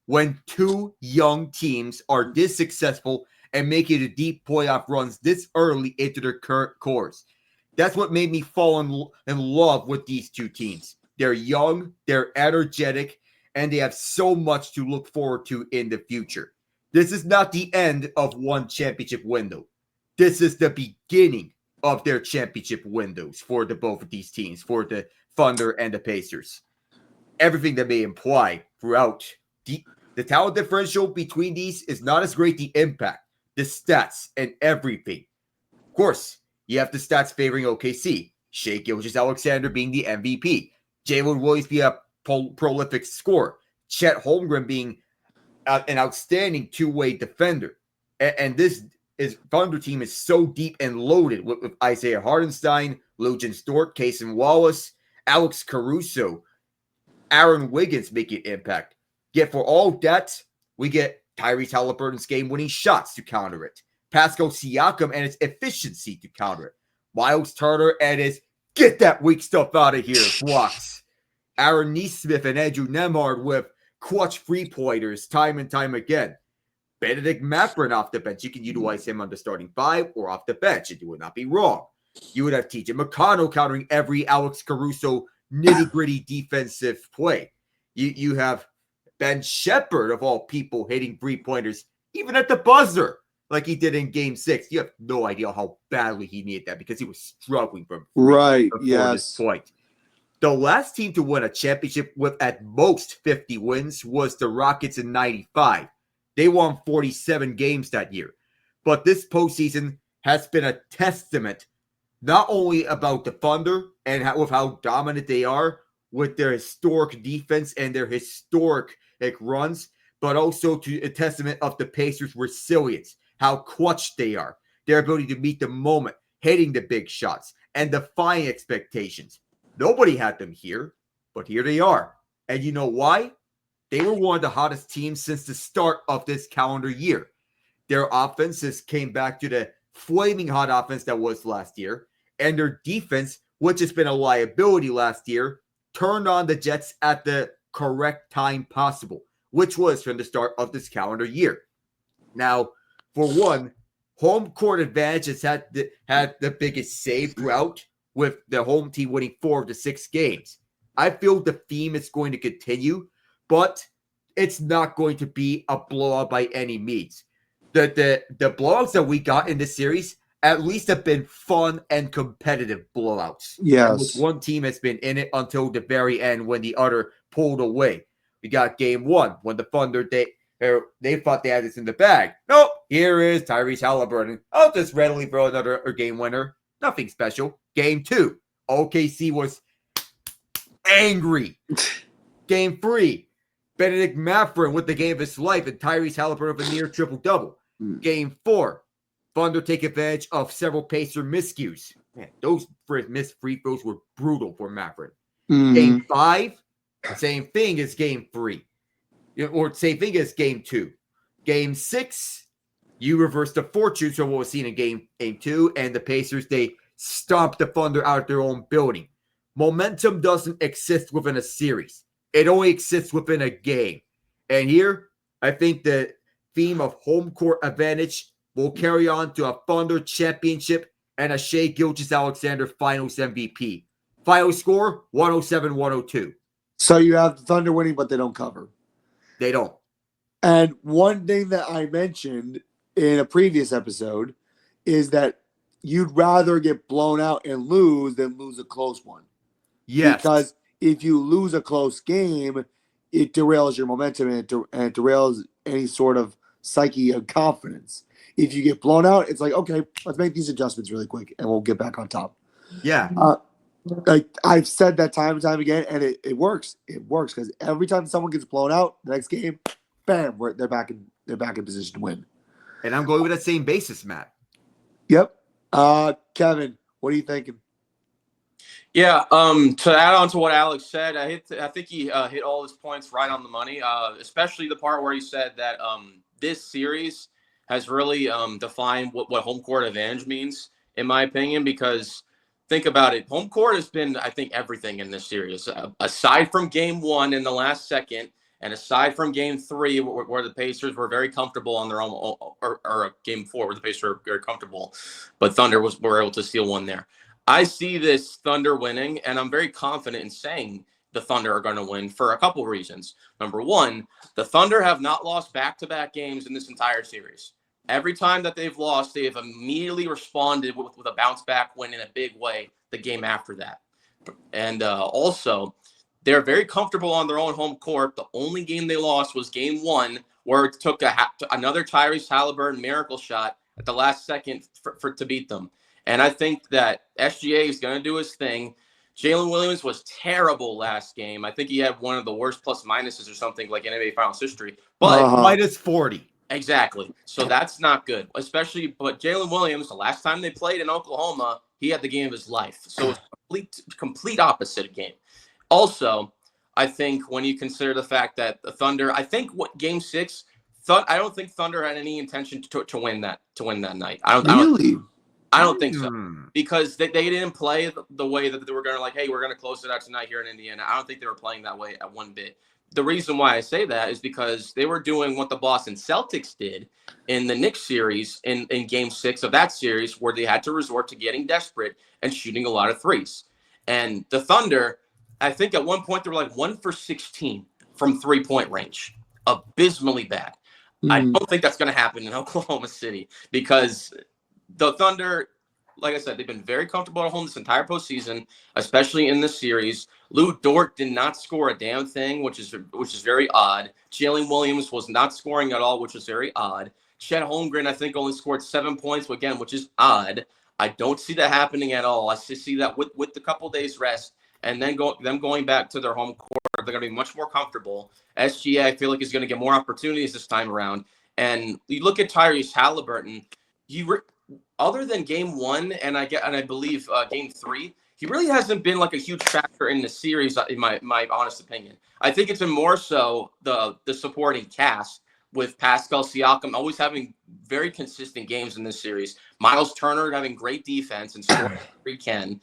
When 2 young teams are this successful and making a deep playoff runs this early into their current course. That's what made me fall in love with these 2 teams. They're young, they're energetic, and they have so much to look forward to in the future. This is not the end of one championship window. This is the beginning of their championship windows for both of these teams, for the Thunder and the Pacers. Everything that may imply throughout the talent differential between these is not as great. The impact, the stats, and everything. Of course, you have the stats favoring OKC. Shai Gilgeous-Alexander being the MVP. Jalen Williams being a prolific scorer. Chet Holmgren being an outstanding two-way defender. And this Thunder team is so deep and loaded with Isaiah Hartenstein, Luguentz Dort, Cason Wallace, Alex Caruso, Aaron Wiggins making impact. Yet for all that, we get Tyrese Halliburton's game-winning shots to counter it. Pascal Siakam and his efficiency to counter it. Miles Turner and his get that weak stuff out of here blocks. Aaron Nesmith and Andrew Nemhard with clutch three-pointers time and time again. Benedict Mathurin off the bench. You can utilize him on the starting 5 or off the bench, and you would not be wrong. You would have TJ McConnell countering every Alex Caruso nitty-gritty defensive play. You have Ben Shepherd, of all people, hitting three-pointers, even at the buzzer, like he did in Game 6. You have no idea how badly he needed that because he was struggling from this point. The last team to win a championship with at most 50 wins was the Rockets in 95. They won 47 games that year. But this postseason has been a testament not only about the Thunder and with how dominant they are with their historic defense and their historic runs, but also to a testament of the Pacers' resilience, how clutch they are, their ability to meet the moment, hitting the big shots, and defying expectations. Nobody had them here, but here they are. And you know why? They were one of the hottest teams since the start of this calendar year. Their offenses came back to the flaming hot offense that was last year, and their defense, which has been a liability last year, turned on the Jets at the correct time possible, which was from the start of this calendar year. Now, for one, home court advantage has had the biggest save throughout, with the home team winning 4 of the 6 games. I feel the theme is going to continue, but it's not going to be a blowout by any means. The blowouts that we got in this series at least have been fun and competitive blowouts. Yes. One team has been in it until the very end when the other pulled away. We got Game 1 when the Thunder, they thought they had this in the bag. Nope, here is Tyrese Halliburton. I'll just readily throw another game winner. Nothing special. Game 2, OKC was angry. Game 3, Benedict Mathurin with the game of his life and Tyrese Halliburton with a near triple-double. Game 4, Thunder take advantage of several Pacer miscues. Man, those missed free throws were brutal for Mathurin. Game 5, same thing as Game 3. Or same thing as Game 2. Game 6, you reverse the fortune from what was seen in Game 2, and the Pacers, they stomped the Thunder out of their own building. Momentum doesn't exist within a series. It only exists within a game. And here, I think the theme of home court advantage will carry on to a Thunder championship and a Shai Gilgeous-Alexander Finals MVP. Final score, 107-102. So you have the Thunder winning, but they don't cover. They don't. And one thing that I mentioned in a previous episode is that you'd rather get blown out and lose than lose a close one. Yes. Because if you lose a close game, it derails your momentum and it derails any sort of psyche of confidence. If you get blown out, it's like, okay, let's make these adjustments really quick and we'll get back on top. Yeah. Like I've said that time and time again, and it works. It works because every time someone gets blown out, the next game, bam, they're back in position to win. And I'm going with that same basis, Matt. Yep. Kevin, what are you thinking? Yeah, to add on to what Alex said, I think he hit all his points right on the money, especially the part where he said that this series has really defined what home court advantage means, in my opinion, because think about it. Home court has been, I think, everything in this series, aside from game 1 in the last second, and aside from game 3, where the Pacers were very comfortable on their own, or game 4, where the Pacers were very comfortable, but Thunder were able to steal one there. I see this Thunder winning, and I'm very confident in saying the Thunder are going to win for a couple reasons. Number one, the Thunder have not lost back-to-back games in this entire series. Every time that they've lost, they have immediately responded with a bounce-back win in a big way the game after that. And also, they're very comfortable on their own home court. The only game they lost was game 1, where it took another Tyrese Halliburton miracle shot at the last second to beat them. And I think that SGA is going to do his thing. Jalen Williams was terrible last game. I think he had one of the worst plus minuses or something like NBA Finals history. But minus 40. Exactly. So that's not good. But Jalen Williams, the last time they played in Oklahoma, he had the game of his life. So it's complete opposite game. Also, I think when you consider the fact that the Thunder, I think game 6, I don't think Thunder had any intention to win that night. I don't think so, because they didn't play the way that they were going to, like, hey, we're going to close it out tonight here in Indiana. I don't think they were playing that way at one bit. The reason why I say that is because they were doing what the Boston Celtics did in the Knicks series in game 6 of that series, where they had to resort to getting desperate and shooting a lot of threes. And the Thunder, I think at one point they were like 1 for 16 from 3-point range. Abysmally bad. I don't think that's going to happen in Oklahoma City, because the Thunder, like I said, they've been very comfortable at home this entire postseason, especially in this series. Lou Dort did not score a damn thing, which is very odd. Jalen Williams was not scoring at all, which was very odd. Chet Holmgren, I think, only scored 7 points, again, which is odd. I don't see that happening at all. I see that with the couple days rest and then them going back to their home court, they're going to be much more comfortable. SGA, I feel like, is going to get more opportunities this time around. And you look at Tyrese Halliburton, other than game 1 and I believe game 3, he really hasn't been like a huge factor in the series, in my honest opinion. I think it's been more so the supporting cast, with Pascal Siakam always having very consistent games in this series. Miles Turner having great defense and scoring where he can.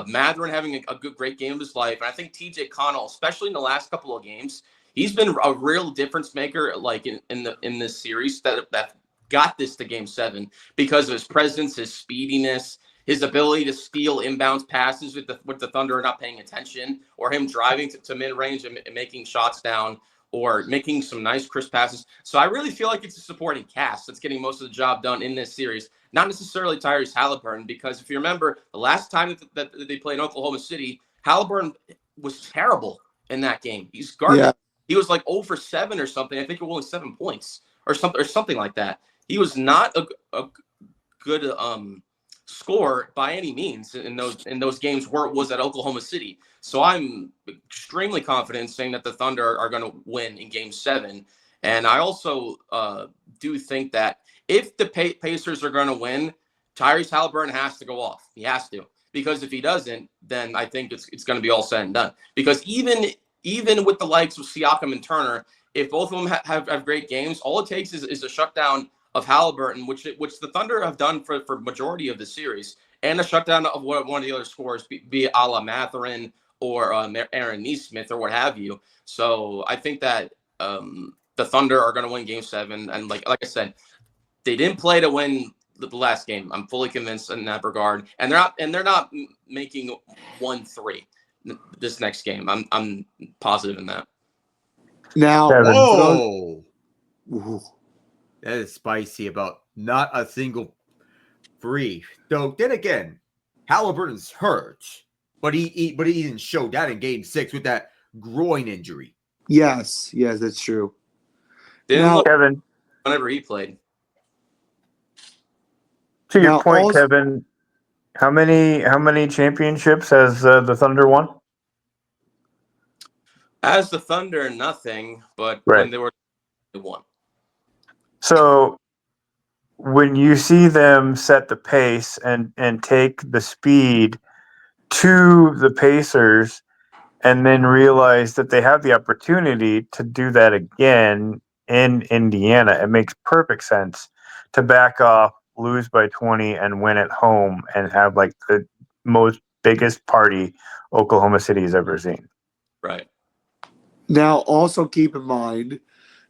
Mathurin having a great game of his life. And I think TJ Connell, especially in the last couple of games, he's been a real difference maker, like in this series that got this to game 7 because of his presence, his speediness, his ability to steal inbounds passes with the Thunder not paying attention, or him driving to mid-range and making shots down, or making some nice crisp passes. So I really feel like it's a supporting cast that's getting most of the job done in this series, not necessarily Tyrese Halliburton, because if you remember, the last time that they played in Oklahoma City, Halliburton was terrible in that game. He's garbage. Yeah. He was like 0 for 7 or something. I think it was only 7 points or something like that. He was not a good score by any means in those games where it was at Oklahoma City. So I'm extremely confident in saying that the Thunder are going to win in game 7. And I also do think that if the Pacers are going to win, Tyrese Halliburton has to go off. He has to, because if he doesn't, then I think it's going to be all said and done. Because even with the likes of Siakam and Turner, if both of them have great games, all it takes is a shutdown of Halliburton, which the Thunder have done for majority of the series, and a shutdown of one of the other scorers, be it a la Mathurin or Aaron Nesmith or what have you. So I think that the Thunder are going to win game 7. And like I said, they didn't play to win the last game. I'm fully convinced in that regard. And they're not making 1-3. this next game. I'm positive in that. Now, Kevin. Whoa, Ooh. that is spicy. About not a single free. Though then again, Halliburton's hurt, but he didn't show that in Game 6 with that groin injury. Yes, that's true. Didn't Now- look Kevin, whenever he played. to your Now, point, also- Kevin, how many championships has the Thunder won? As the Thunder, nothing, but Right. when they were one. So when you see them set the pace and take the speed to the Pacers and then realize that they have the opportunity to do that again in Indiana, it makes perfect sense to back off, lose by 20 and win at home and have like the most biggest party Oklahoma City has ever seen. Right. Now, also keep in mind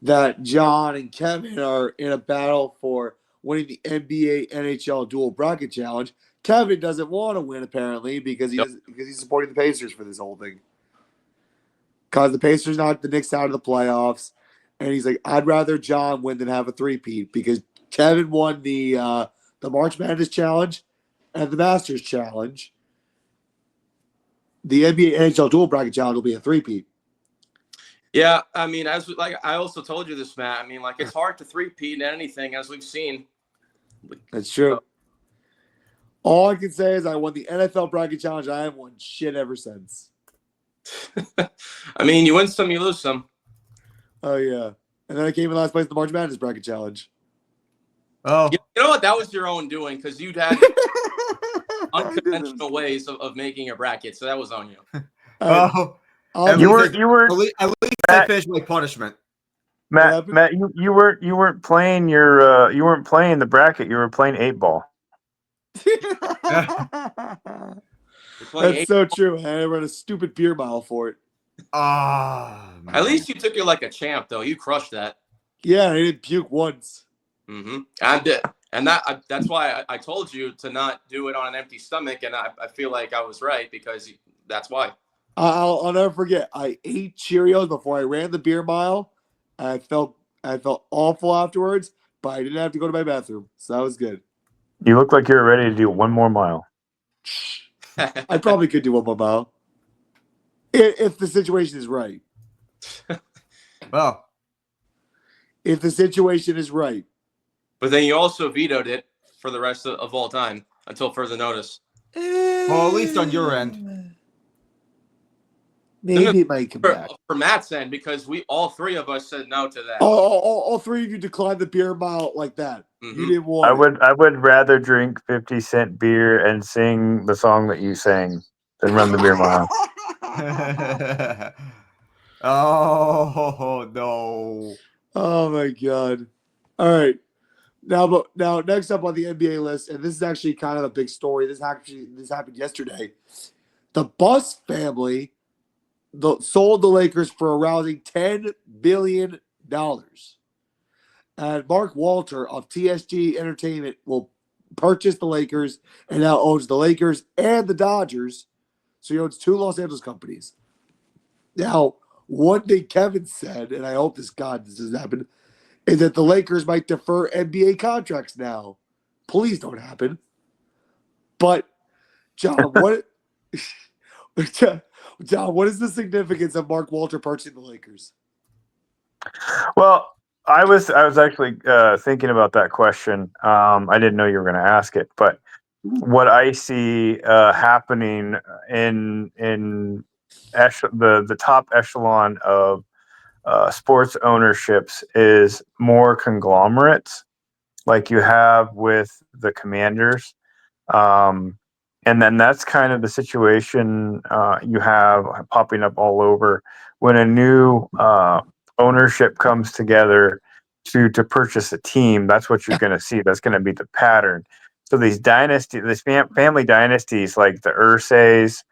that John and Kevin are in a battle for winning the NBA NHL dual bracket challenge. Kevin doesn't want to win apparently because he's supporting the Pacers for this whole thing. Because the Pacers knocked the Knicks out of the playoffs, and he's like, I'd rather John win than have a three-peat because Kevin won the March Madness challenge and the Masters challenge. The NBA NHL dual bracket challenge will be a three-peat. Yeah, I mean, I also told you this, Matt. I mean, like it's hard to three-peat in anything, as we've seen. That's true. All I can say is I won the NFL bracket challenge. I haven't won shit ever since. I mean, you win some, you lose some. Oh, yeah. And then I came in last place in the March Madness bracket challenge. Oh, You know what? That was your own doing because you'd had unconventional ways of making a bracket, so that was on you. oh. I'll You just- were At least I Matt- finished my punishment. Matt, you weren't playing you weren't playing the bracket, you were playing 8-ball. You're playing That's eight. so true. I ran a stupid beer mile for it. Ah, At least you took it like a champ, though. You crushed that. Yeah, I didn't puke once. Mm-hmm. And that's why I told you to not do it on an empty stomach, and I feel like I was right because that's why. I'll never forget. I ate Cheerios before I ran the beer mile. I felt awful afterwards, but I didn't have to go to my bathroom, so that was good. You look like you're ready to do one more mile. I probably could do one more mile if the situation is right. well, If the situation is right. But then you also vetoed it for the rest of all time until further notice. well, at least on your end. Maybe it might come back. For Matt's end, because all three of us said no to that. All three of you declined the beer mile like that. Mhm. You didn't want it. I would rather drink 50-cent beer and sing the song that you sang than run the beer mile. Oh no! Oh my god! All right, now next up on the NBA list, and this is actually kind of a big story. This happened yesterday. The Buss family sold the Lakers for a rousing $10 billion, and Mark Walter of TSG Entertainment will purchase the Lakers and now owns the Lakers and the Dodgers. So he owns two Los Angeles companies. Now, one thing Kevin said, and I hope this doesn't happen, is that the Lakers might defer NBA contracts now. Please don't happen. But, John, John, what is the significance of Mark Walter purchasing the Lakers? Well, I was actually thinking about that question. I didn't know you were going to ask it, but what I see happening in the top echelon of sports ownerships is more conglomerates, like you have with the Commanders. And then that's kind of the situation you have popping up all over when a new ownership comes together to purchase a team. That's what you're going to see. That's going to be the pattern. So these family dynasties like the Ursays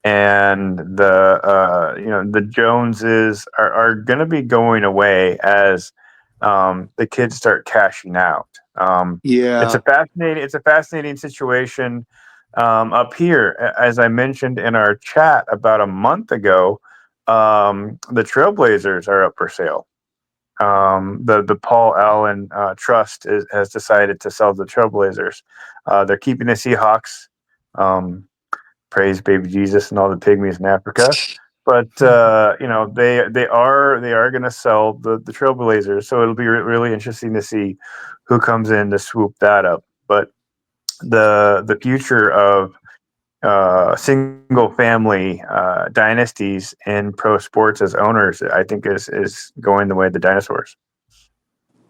and the Joneses are going to be going away as the kids start cashing out. Yeah. It's a fascinating situation. Up here, as I mentioned in our chat about a month ago, the Trailblazers are up for sale. The Paul Allen Trust has decided to sell the Trailblazers. They're keeping the Seahawks. Praise baby Jesus and all the pygmies in Africa. But they are going to sell the Trailblazers, so it'll be really interesting to see who comes in to swoop that up. But the future of single family dynasties in pro sports as owners, I think is going the way of the dinosaurs.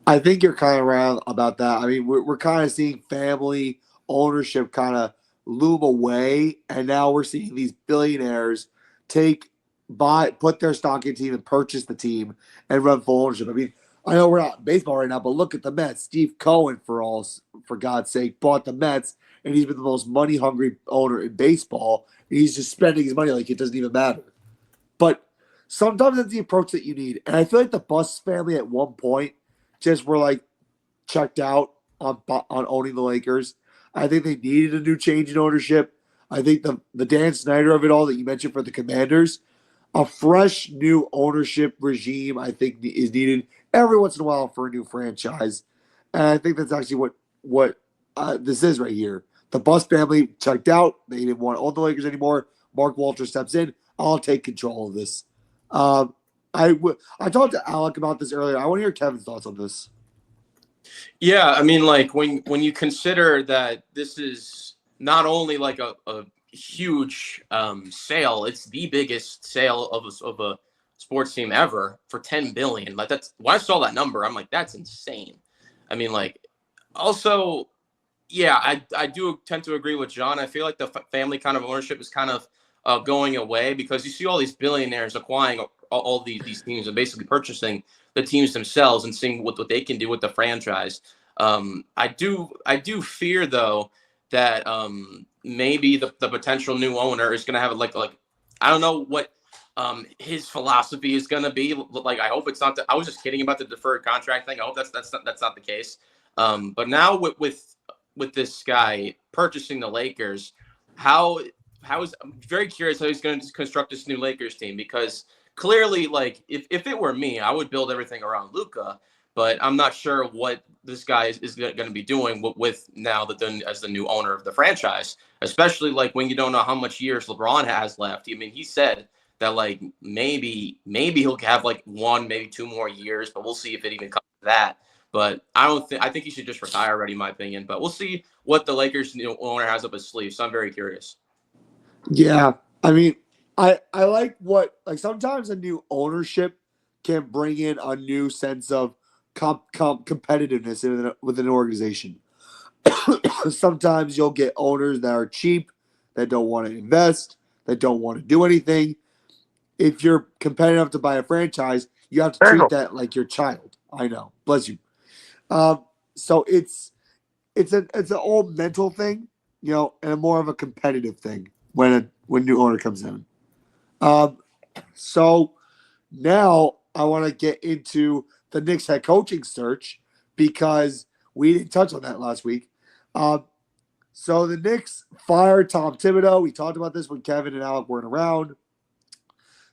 I think you're kind of right about that. I mean, we're kind of seeing family ownership kind of loom away, and now we're seeing these billionaires put their stock in team and purchase the team and run full ownership. I mean, I know we're not in baseball right now, but look at the Mets. Steve Cohen, for God's sake, bought the Mets, and he's been the most money hungry owner in baseball. And he's just spending his money like it doesn't even matter. But sometimes that's the approach that you need, and I feel like the Bus family at one point just were like checked out on owning the Lakers. I think they needed a new change in ownership. I think the Dan Snyder of it all that you mentioned for the Commanders, a fresh new ownership regime, I think is needed every once in a while for a new franchise. And I think that's actually what this is right here. The Bus family checked out. They didn't want to own the Lakers anymore. Mark Walter steps in. I'll take control of this. I talked to Alec about this earlier. I want to hear Kevin's thoughts on this. Yeah, I mean, like when you consider that this is not only like a huge sale, it's the biggest sale of a sports team ever for $10 billion. Like that's when I saw that number, I'm like, that's insane. I mean, like also, yeah, I do tend to agree with John. I feel like the family kind of ownership is kind of going away because you see all these billionaires acquiring all these teams and basically purchasing the teams themselves and seeing what they can do with the franchise. I do fear though that maybe the potential new owner is going to have like I don't know what his philosophy is going to be. Like I hope it's not. I was just kidding about the deferred contract thing. I hope that's not the case. But now with this guy purchasing the Lakers, how is I'm very curious how he's going to construct this new Lakers team because clearly, like if it were me, I would build everything around Luka, but I'm not sure what this guy is going to be doing with now that then as the new owner of the franchise, especially like when you don't know how much years LeBron has left. I mean, he said that like maybe he'll have like 1, maybe 2 more years, but we'll see if it even comes to that. But I think he should just retire already, in my opinion. But we'll see what the Lakers new owner has up his sleeve. So I'm very curious. Yeah, I mean, I like sometimes a new ownership can bring in a new sense of competitiveness within an organization. Sometimes you'll get owners that are cheap, that don't want to invest, that don't want to do anything. If you're competitive enough to buy a franchise, you have to treat that like your child. I know, bless you. So it's an old mental thing, and a more of a competitive thing when new owner comes in. So now I want to get into the Knicks head coaching search because we didn't touch on that last week. So the Knicks fired Tom Thibodeau. We talked about this when Kevin and Alec weren't around.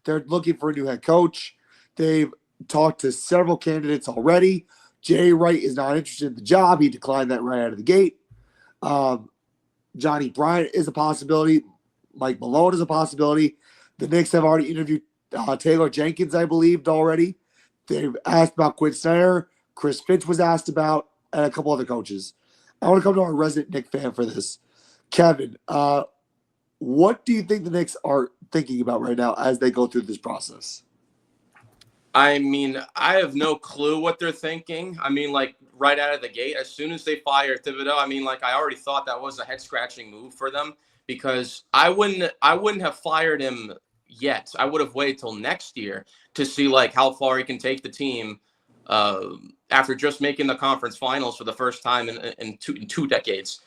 They're looking for a new head coach. They've talked to several candidates already. Jay Wright is not interested in the job. He declined that right out of the gate. Johnny Bryant is a possibility. Mike Malone is a possibility. The Knicks have already interviewed Taylor Jenkins, I believe, already. They've asked about Quinn Snyder. Chris Finch was asked about, and a couple other coaches. I want to come to our resident Knicks fan for this. Kevin, what do you think the Knicks are thinking about right now as they go through this process? I mean, I have no clue what they're thinking. I mean, like right out of the gate, as soon as they fired Thibodeau, I mean, like I already thought that was a head-scratching move for them because I wouldn't have fired him yet. I would have waited till next year to see like how far he can take the team after just making the conference finals for the first time in two decades.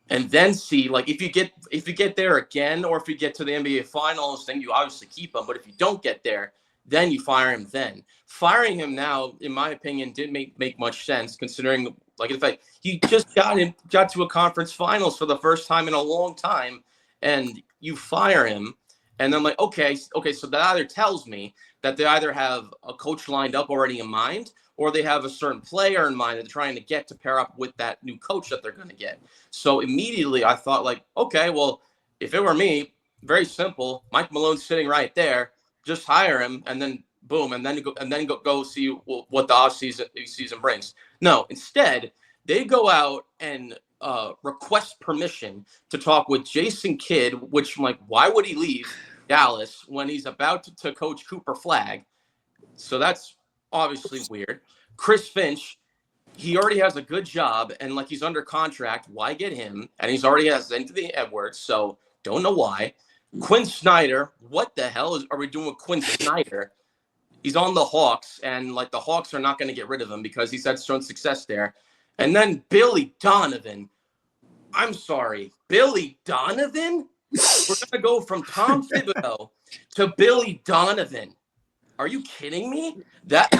And then see like if you get there again, or if you get to the NBA finals, then you obviously keep him. But if you don't get there, then you fire him then. Firing him now, in my opinion, didn't make much sense considering, like, in fact, he just got to a conference finals for the first time in a long time, and you fire him, and then like, okay, so that either tells me that they either have a coach lined up already in mind, or they have a certain player in mind that they're trying to get to pair up with that new coach that they're going to get. So immediately I thought, like, okay, well, if it were me, very simple, Mike Malone's sitting right there, just hire him, and then boom, and then go see what the offseason brings. No, instead, they go out and request permission to talk with Jason Kidd, which I'm like, why would he leave Dallas when he's about to coach Cooper Flagg? So that's obviously weird. Chris Finch, he already has a good job, and like he's under contract. Why get him? And he's already has Anthony Edwards, so don't know why. Quinn Snyder, what the hell are we doing with Quinn Snyder? He's on the Hawks, and like the Hawks are not going to get rid of him because he's had strong success there. And then Billy Donovan. I'm sorry, Billy Donovan? We're going to go from Tom Thibodeau to Billy Donovan. Are you kidding me? That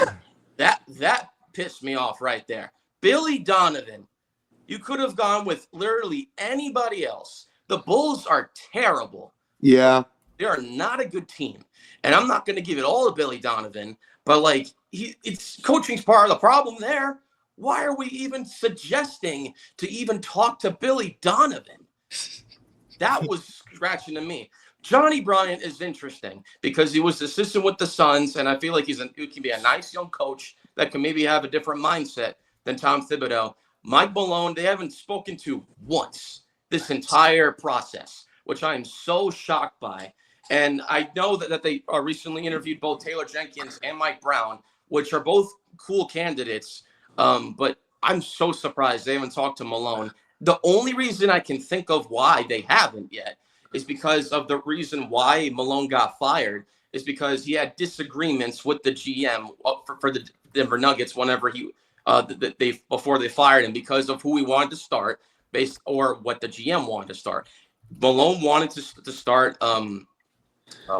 pissed me off right there. Billy Donovan. You could have gone with literally anybody else. The Bulls are terrible. Yeah. They are not a good team. And I'm not going to give it all to Billy Donovan, but like it's coaching's part of the problem there. Why are we even suggesting to even talk to Billy Donovan? That was scratching to me. Johnny Bryant is interesting because he was assistant with the Suns, and I feel like he can be a nice young coach that can maybe have a different mindset than Tom Thibodeau. Mike Malone, they haven't spoken to once this entire process, which I am so shocked by. And I know that they recently interviewed both Taylor Jenkins and Mike Brown, which are both cool candidates. But I'm so surprised they haven't talked to Malone. The only reason I can think of why they haven't yet is because of the reason why Malone got fired is because he had disagreements with the GM for the Denver Nuggets whenever before they fired him because of who he wanted to start or what the GM wanted to start. Malone wanted to start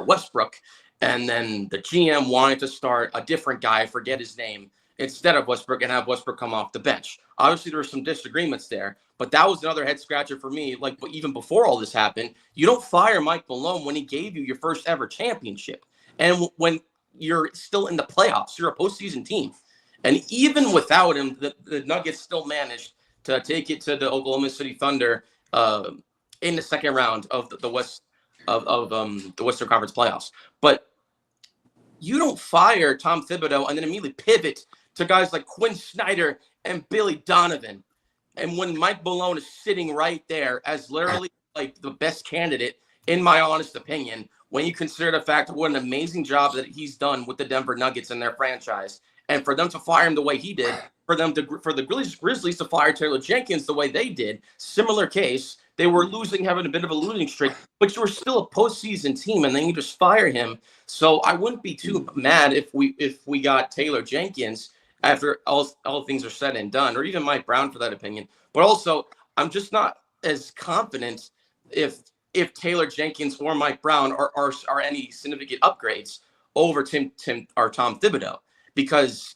Westbrook, and then the GM wanted to start a different guy, I forget his name, instead of Westbrook and have Westbrook come off the bench. Obviously, there were some disagreements there, but that was another head scratcher for me. Like, even before all this happened, you don't fire Mike Malone when he gave you your first ever championship. And when you're still in the playoffs, you're a postseason team. And even without him, the Nuggets still managed to take it to the Oklahoma City Thunder in the second round of the West of the Western Conference playoffs. But you don't fire Tom Thibodeau and then immediately pivot to guys like Quinn Snyder and Billy Donovan. And when Mike Malone is sitting right there as literally like the best candidate, in my honest opinion, when you consider the fact of what an amazing job that he's done with the Denver Nuggets and their franchise, and for them to fire him the way he did, for the Grizzlies to fire Taylor Jenkins the way they did, similar case. They were having a bit of a losing streak, but you were still a postseason team, and then you just fire him. So I wouldn't be too mad if we got Taylor Jenkins after all things are said and done, or even Mike Brown for that opinion. But also, I'm just not as confident if Taylor Jenkins or Mike Brown are any significant upgrades over Tom Thibodeau, because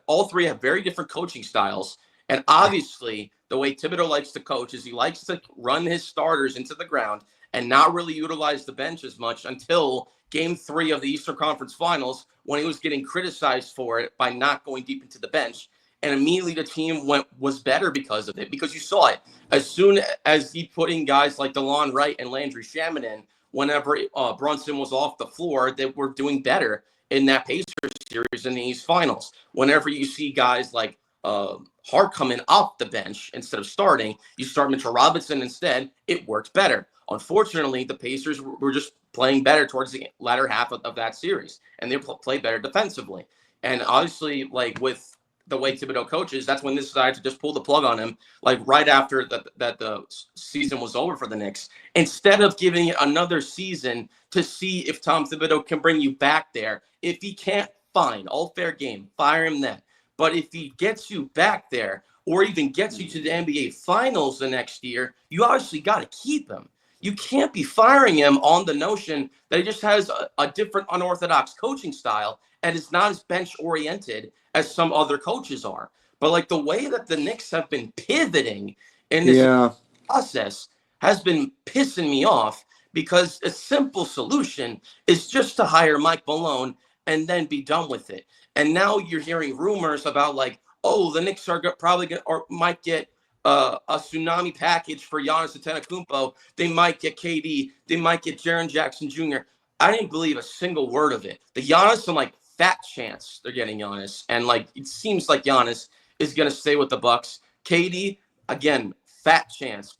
all three have very different coaching styles, and obviously the way Thibodeau likes to coach is he likes to run his starters into the ground and not really utilize the bench as much until Game 3 of the Eastern Conference Finals, when he was getting criticized for it by not going deep into the bench. And immediately the team was better because of it, because you saw it. As soon as he put in guys like DeLon Wright and Landry Shamet in, whenever Brunson was off the floor, they were doing better in that Pacers series in the East Finals. Whenever you see guys like Hart coming off the bench instead of starting, you start Mitchell Robinson instead, it works better. Unfortunately, the Pacers were just playing better towards the latter half of that series, and they played better defensively. And obviously, like with the way Thibodeau coaches, that's when they decided to just pull the plug on him, like right after that the season was over for the Knicks, instead of giving it another season to see if Tom Thibodeau can bring you back there. If he can't, fine, all fair game, fire him then. But if he gets you back there, or even gets you to the NBA Finals the next year, you obviously got to keep him. you can't be firing him on the notion that he just has a different unorthodox coaching style and is not as bench oriented as some other coaches are. But like the way that the Knicks have been pivoting in this process has been pissing me off, because a simple solution is just to hire Mike Malone and then be done with it. And now you're hearing rumors about like, oh, the Knicks are probably going or might get a tsunami package for Giannis Antetokounmpo. They might get KD. They might get Jaren Jackson Jr. I didn't believe a single word of it. The Giannis, I'm like, fat chance they're getting Giannis. And like, it seems like Giannis is going to stay with the Bucks. KD, again, fat chance.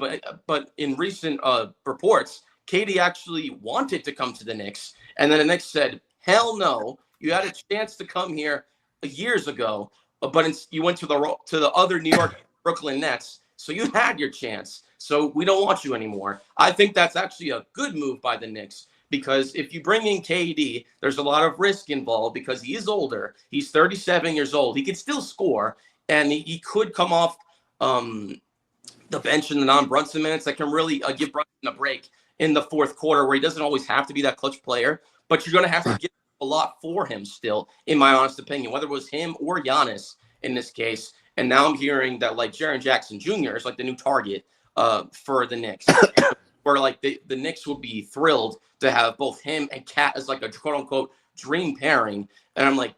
But in recent reports, KD actually wanted to come to the Knicks. And then the Knicks said, hell no. You had a chance to come here years ago, but you went to the other New York Brooklyn Nets. So you had your chance. So we don't want you anymore. I think that's actually a good move by the Knicks, because if you bring in KD, there's a lot of risk involved because he is older. He's 37 years old. He could still score, and he could come off the bench in the non-Brunson minutes that can really give Brunson a break in the fourth quarter, where he doesn't always have to be that clutch player, but you're going to have to give a lot for him still, in my honest opinion, whether it was him or Giannis in this case. And now I'm hearing that like Jaren Jackson Jr. is like the new target for the Knicks, where like the Knicks would be thrilled to have both him and Cat as like a quote unquote dream pairing. And I'm like,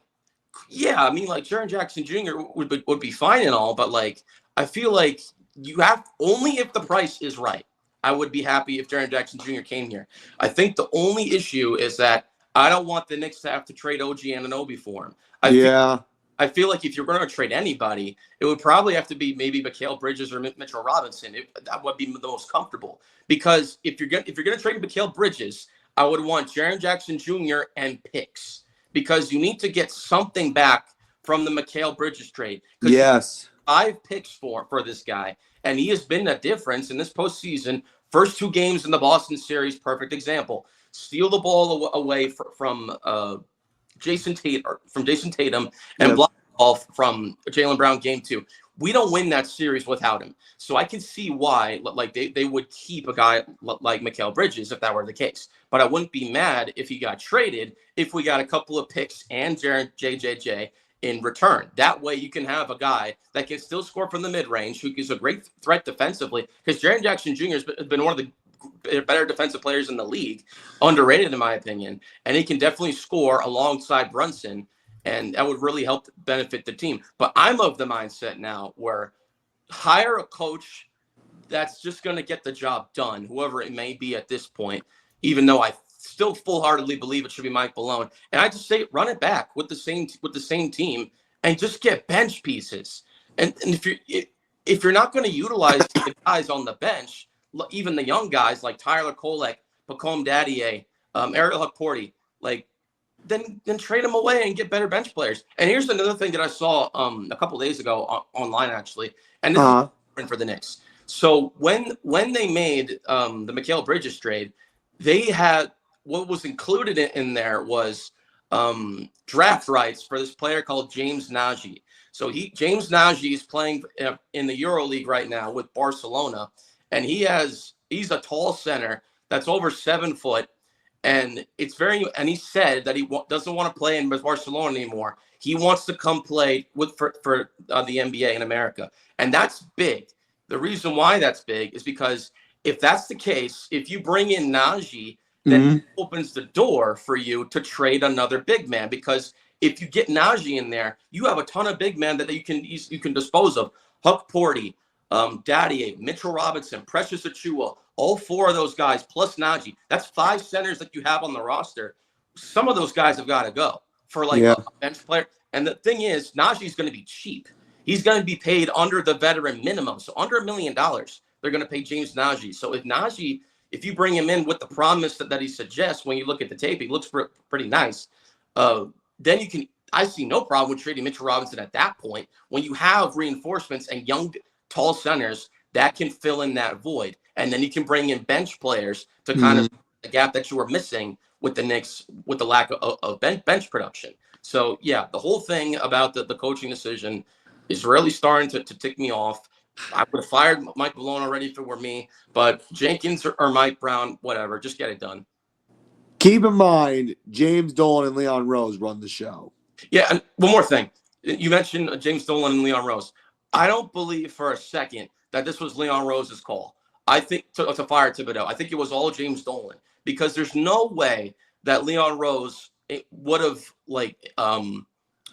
yeah, I mean, like Jaren Jackson Jr. would be fine and all, but like I feel like you have only if the price is right. I would be happy if Jaren Jackson Jr. came here. I think the only issue is that I don't want the Knicks to have to trade OG Anunoby for him. I feel like if you're going to trade anybody, it would probably have to be maybe Mikal Bridges or Mitchell Robinson. That would be the most comfortable, because if you're going to trade Mikal Bridges, I would want Jaren Jackson Jr. and picks, because you need to get something back from the Mikal Bridges trade. Yes. 5 picks for this guy, and he has been a difference in this postseason. First 2 games in the Boston series, perfect example. Steal the ball away from Jason Tatum and block the ball from Jaylen Brown game 2. We don't win that series without him. So I can see why like they would keep a guy like Mikal Bridges if that were the case. But I wouldn't be mad if he got traded if we got a couple of picks and JJJ in return. That way you can have a guy that can still score from the mid-range, who is a great threat defensively, because Jaren Jackson Jr. has been one of the better defensive players in the league, underrated in my opinion, and he can definitely score alongside Brunson, and that would really help benefit the team. But I'm of the mindset now where hire a coach that's just going to get the job done, whoever it may be at this point, even though I still full-heartedly believe it should be Mike Malone. And I just say run it back with the same team and just get bench pieces. And if you're not going to utilize the guys on the bench, even the young guys like Tyler Kolek, Pacome Daddier, Ariel Hukporti, like then trade them away and get better bench players. And here's another thing that I saw a couple days ago online actually, and this is different for the Knicks. So when they made the Mikal Bridges trade, they had what was included in there was draft rights for this player called James Nagy. So James Nagy is playing in the EuroLeague right now with Barcelona. And he's a tall center that's over 7 foot, and he said that he doesn't want to play in Barcelona anymore. He wants to come play for the NBA in America, and that's big. The reason why that's big is because if that's the case, if you bring in Najee, then it opens the door for you to trade another big man, because if you get Najee in there, you have a ton of big men that you can dispose of. Hukporti, Daddier, Mitchell Robinson, Precious Achiuwa, all 4 of those guys plus Najee. That's 5 centers that you have on the roster. Some of those guys have got to go for like a bench player. And the thing is, Najee's going to be cheap. He's going to be paid under the veteran minimum. So under $1 million, they're going to pay James Najee. So if you bring him in with the promise that he suggests, when you look at the tape, he looks pretty nice. Then I see no problem with trading Mitchell Robinson at that point when you have reinforcements and young, tall centers that can fill in that void. And then you can bring in bench players to kind of the gap that you were missing with the Knicks with the lack of bench production. So, yeah, the whole thing about the coaching decision is really starting to tick me off. I would have fired Mike Malone already if it were me. But Jenkins or Mike Brown, whatever, just get it done. Keep in mind, James Dolan and Leon Rose run the show. Yeah, and one more thing. You mentioned James Dolan and Leon Rose. I don't believe for a second that this was Leon Rose's call. I think to fire Thibodeau. I think it was all James Dolan because there's no way that Leon Rose would have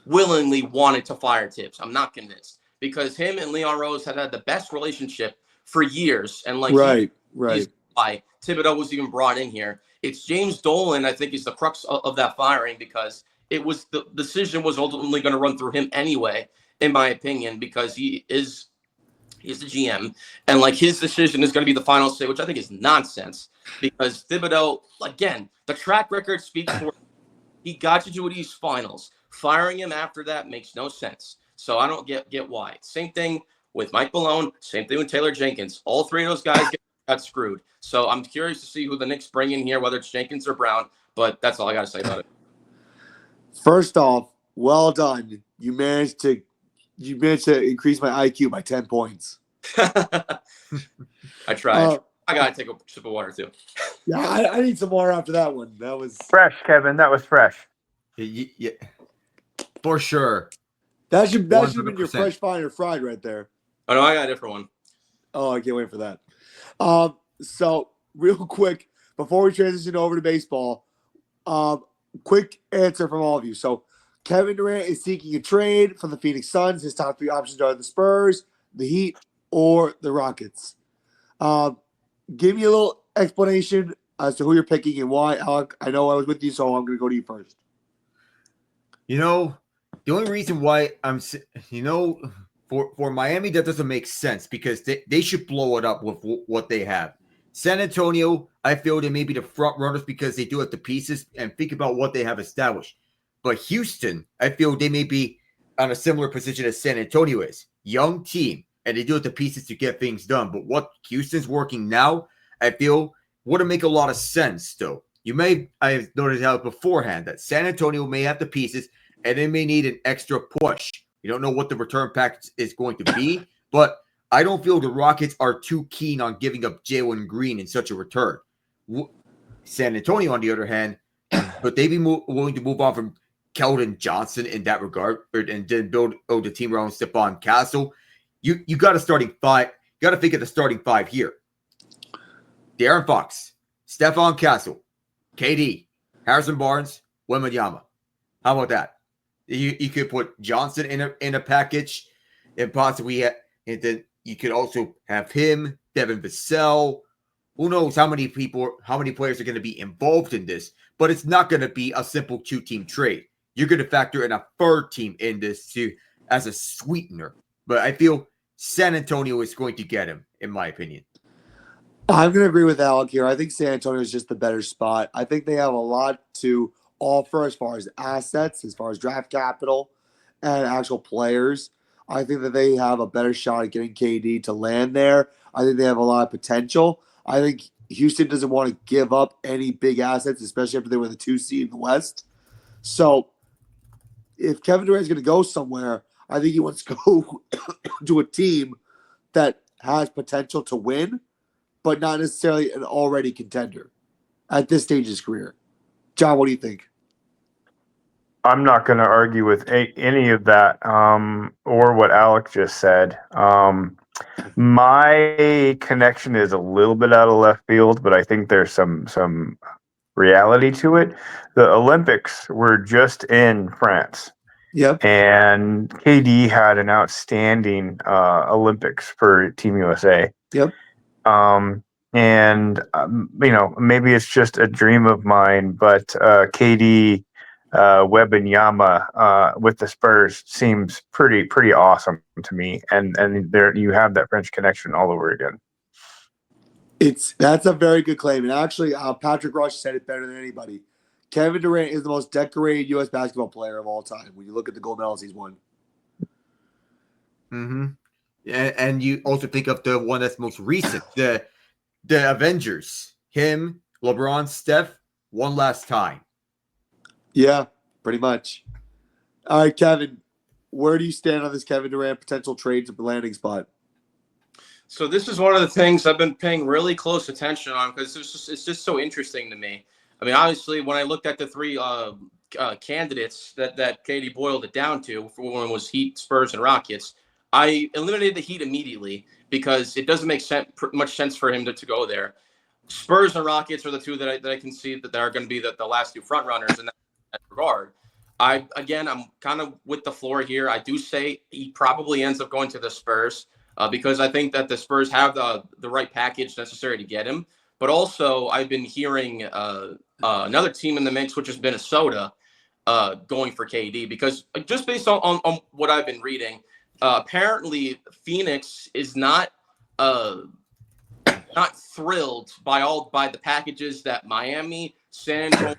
willingly wanted to fire Tibbs. I'm not convinced because him and Leon Rose had the best relationship for years, and right. He's why Thibodeau was even brought in here. It's James Dolan, I think, is the crux of that firing because it was the decision was ultimately going to run through him anyway, in my opinion, because he's the GM, and his decision is going to be the final say, which I think is nonsense because Thibodeau, again, the track record speaks for him. He got you to these finals. Firing him after that makes no sense. So I don't get why. Same thing with Mike Malone. Same thing with Taylor Jenkins. All three of those guys got screwed. So I'm curious to see who the Knicks bring in here, whether it's Jenkins or Brown. But that's all I got to say about it. First off, well done. You managed to increase my IQ by 10 points. I tried. I gotta take a sip of water too. Yeah, I need some water after that one. That was fresh, Kevin. That was fresh. Yeah, for sure. That should have been your fresh, fine, or fried right there. Oh no, I got a different one. Oh, I can't wait for that. So real quick before we transition over to baseball, quick answer from all of you. So Kevin Durant is seeking a trade from the Phoenix Suns. His top three options are the Spurs, the Heat, or the Rockets. Give me a little explanation as to who you're picking and why, Alec. I know I was with you, so I'm going to go to you first. The only reason why for Miami, that doesn't make sense because they should blow it up with what they have. San Antonio, I feel they may be the front runners because they do have the pieces and think about what they have established. But Houston, I feel they may be on a similar position as San Antonio is. Young team, and they do have the pieces to get things done. But what Houston's working now, I feel wouldn't make a lot of sense, though. I have noted out beforehand that San Antonio may have the pieces and they may need an extra push. You don't know what the return package is going to be, but I don't feel the Rockets are too keen on giving up Jalen Green in such a return. San Antonio, on the other hand, but they'd be willing to move on from Keldon Johnson in that regard, and then build the team around Stephon Castle. You got a starting five. You got to think of the starting five here. De'Aaron Fox, Stephon Castle, KD, Harrison Barnes, Wembanyama. How about that? You could put Johnson in a package, and possibly, and then you could also have him, Devin Vassell. Who knows how many players are going to be involved in this? But it's not going to be a simple 2-team trade. You're going to factor in a third team in this too as a sweetener. But I feel San Antonio is going to get him, in my opinion. I'm going to agree with Alec here. I think San Antonio is just the better spot. I think they have a lot to offer as far as assets, as far as draft capital, and actual players. I think that they have a better shot at getting KD to land there. I think they have a lot of potential. I think Houston doesn't want to give up any big assets, especially after they were the 2 seed in the West. So if Kevin Durant is going to go somewhere, I think he wants to go to a team that has potential to win, but not necessarily an already contender at this stage of his career. John, what do you think? I'm not going to argue with any of that or what Alec just said. My connection is a little bit out of left field, but I think there's some reality to it. The Olympics were just in France. Yep. And KD had an outstanding Olympics for Team USA. Yep. Maybe it's just a dream of mine, but KD, Wembanyama with the Spurs seems pretty awesome to me, and there you have that French connection all over again. That's a very good claim, and actually, Patrick Rush said it better than anybody. Kevin Durant is the most decorated U.S. basketball player of all time. When you look at the gold medals he's won. Mm-hmm. And you also think of the one that's most recent, the Avengers. Him, LeBron, Steph, one last time. Yeah, pretty much. All right, Kevin, where do you stand on this Kevin Durant potential trade to the landing spot? So this is one of the things I've been paying really close attention on because it's just so interesting to me. I mean, obviously, when I looked at the three candidates that Katie boiled it down to, for one was Heat, Spurs, and Rockets, I eliminated the Heat immediately because it doesn't make much sense for him to go there. Spurs and Rockets are the two that I can see that are going to be the last two front runners in that regard. I'm kind of with the floor here. I do say he probably ends up going to the Spurs because I think that the Spurs have the right package necessary to get him. But also, I've been hearing another team in the mix, which is Minnesota, going for KD because just based on what I've been reading, apparently Phoenix is not thrilled by the packages that Miami, San Antonio,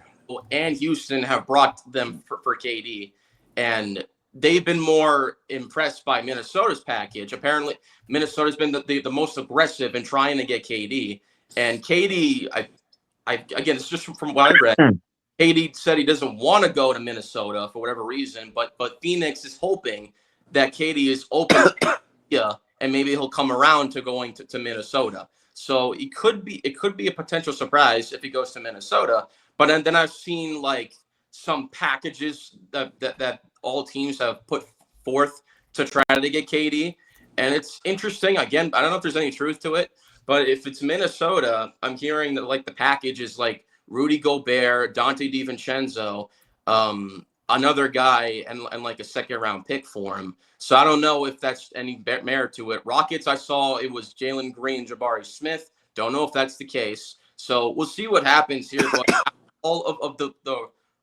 and Houston have brought them for KD, and they've been more impressed by Minnesota's package. Apparently, Minnesota's been the most aggressive in trying to get KD, and KD, again, it's just from what I read. KD said he doesn't want to go to Minnesota for whatever reason, but Phoenix is hoping that KD is open to India, and maybe he'll come around to going to Minnesota. So it could be a potential surprise if he goes to Minnesota. But then I've seen like some packages that all teams have put forth to try to get KD, and it's interesting. Again, I don't know if there's any truth to it, but if it's Minnesota, I'm hearing that like the package is like Rudy Gobert, Dante DiVincenzo, another guy, and like a second round pick for him. So I don't know if that's any merit to it. Rockets, I saw it was Jalen Green, Jabari Smith. Don't know if that's the case. So we'll see what happens here. But all of the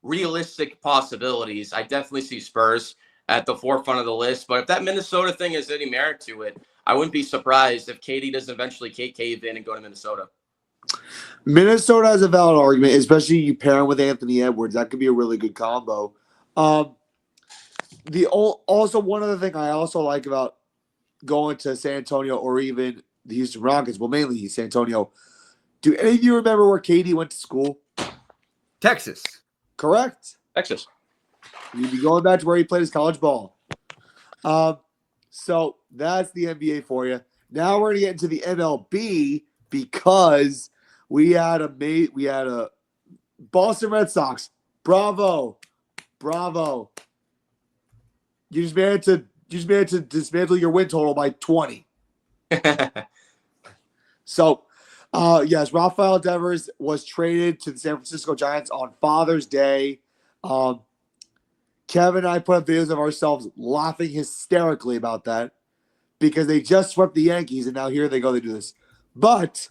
realistic possibilities, I definitely see Spurs at the forefront of the list. But if that Minnesota thing has any merit to it, I wouldn't be surprised if KD doesn't eventually cave in and go to Minnesota. Minnesota has a valid argument, especially you pair him with Anthony Edwards. That could be a really good combo. Also one other thing I also like about going to San Antonio or even the Houston Rockets, well, mainly San Antonio. Do any of you remember where KD went to school? Texas. Correct. Texas. You'd be going back to where he played his college ball. So that's the NBA for you. Now we're gonna get into the MLB because we had a Boston Red Sox. Bravo. You just managed to dismantle your win total by 20. So, yes, Rafael Devers was traded to the San Francisco Giants on Father's Day. Kevin and I put up videos of ourselves laughing hysterically about that because they just swept the Yankees and now here they go, they do this. But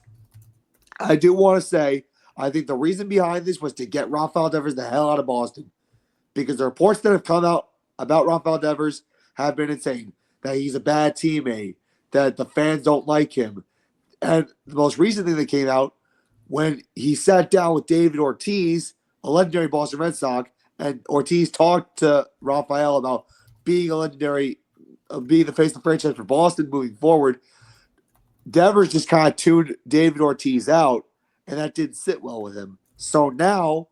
I do want to say, I think the reason behind this was to get Rafael Devers the hell out of Boston because the reports that have come out about Rafael Devers have been insane, that he's a bad teammate, that the fans don't like him. And the most recent thing that came out when he sat down with David Ortiz, a legendary Boston Red Sox, and Ortiz talked to Rafael about being a legendary, being the face of the franchise for Boston moving forward. Devers just kind of tuned David Ortiz out, and that didn't sit well with him. So now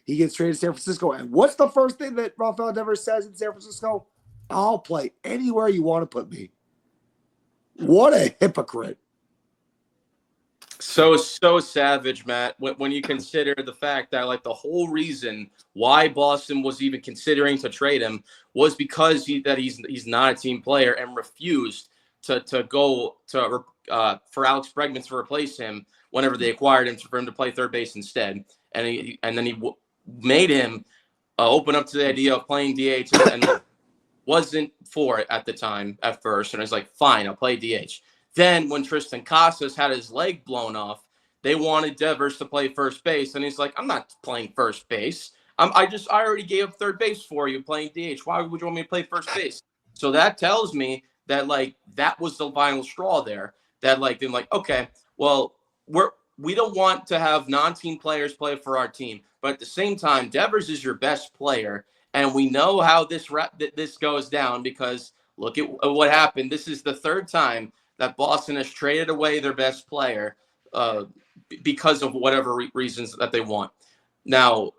he gets traded to San Francisco. And what's the first thing that Rafael Devers says in San Francisco? I'll play anywhere you want to put me. What a hypocrite. So savage, Matt, when you consider the fact that like the whole reason why Boston was even considering to trade him was because he's not a team player and refused to go to for Alex Bregman to replace him whenever they acquired him for him to play third base instead. And then he made him open up to the idea of playing DH and wasn't for it at the time at first. And I was like, fine, I'll play DH. Then when Tristan Casas had his leg blown off, they wanted Devers to play first base. And he's like, I'm not playing first base. I already gave up third base for you playing DH. Why would you want me to play first base? So that tells me that like that was the final straw there. That like they're like, okay, well, we don't want to have non-team players play for our team, but at the same time, Devers is your best player, and we know how this goes down because look at what happened. This is the third time that Boston has traded away their best player because of whatever reasons that they want. Now,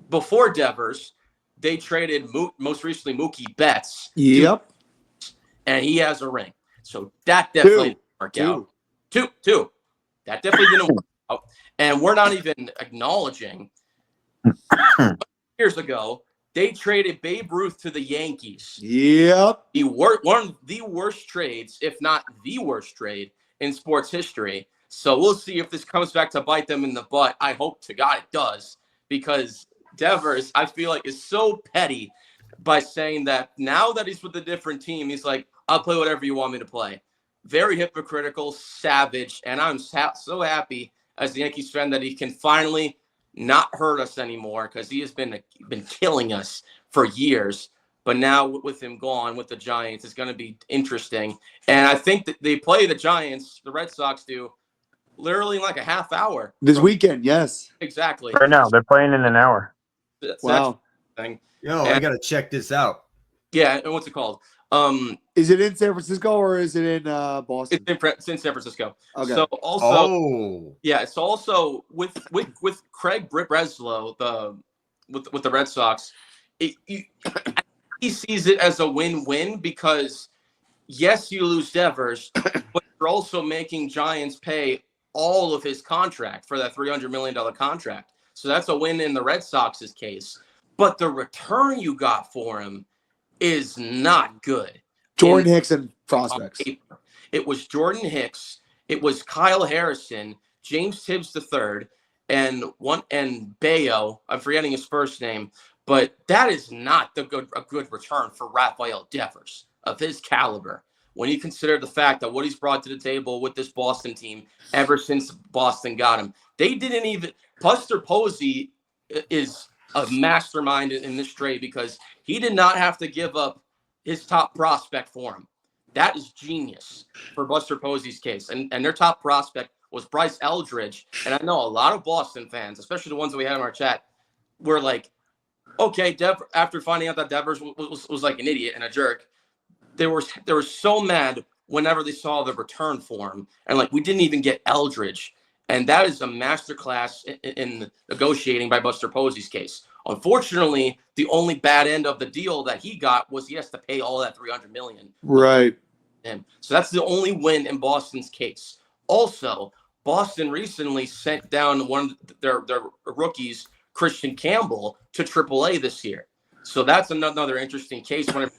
before Devers, they traded most recently Mookie Betts. Yep. And he has a ring. So that definitely didn't work Two. out. Two. That definitely didn't work out. And we're not even acknowledging years ago, they traded Babe Ruth to the Yankees. Yep. One of the worst trades, if not the worst trade in sports history. So we'll see if this comes back to bite them in the butt. I hope to God it does, because Devers, I feel like, is so petty by saying that now that he's with a different team, he's like, I'll play whatever you want me to play. Very hypocritical, savage, and I'm so happy as the Yankees fan that he can finally not hurt us anymore, because he has been killing us for years. But now with him gone with the Giants, it's going to be interesting. And I think that they play the Giants, the Red Sox do, literally in like a half hour. This weekend, yes. Exactly. Right now, they're playing in an hour. Wow. Thing. Yo, I got to check this out. Yeah, and what's it called? Is it in San Francisco or is it in Boston? It's in San Francisco. Okay. So also, Yeah, it's also with Craig Breslow, with the Red Sox. He sees it as a win-win, because yes, you lose Devers, but you're also making Giants pay all of his contract for that $300 million contract. So that's a win in the Red Sox's case. But the return you got for him is not good. Jordan Hicks and prospects. It was Jordan Hicks. It was Kyle Harrison, James Tibbs III, and Bayo. I'm forgetting his first name, but that is not a good return for Rafael Devers of his caliber. When you consider the fact that what he's brought to the table with this Boston team ever since Boston got him, they didn't even. Buster Posey is a mastermind in this trade, because he did not have to give up his top prospect for him. That is genius for Buster Posey's case. And their top prospect was Bryce Eldridge. And I know a lot of Boston fans, especially the ones that we had in our chat, were like, okay, after finding out that Devers was like an idiot and a jerk, they were so mad whenever they saw the return for him. And like, we didn't even get Eldridge. And that is a masterclass in negotiating by Buster Posey's case. Unfortunately, the only bad end of the deal that he got was he has to pay all that $300 million. Right. So that's the only win in Boston's case. Also, Boston recently sent down one of their rookies, Christian Campbell, to AAA this year. So that's another interesting case when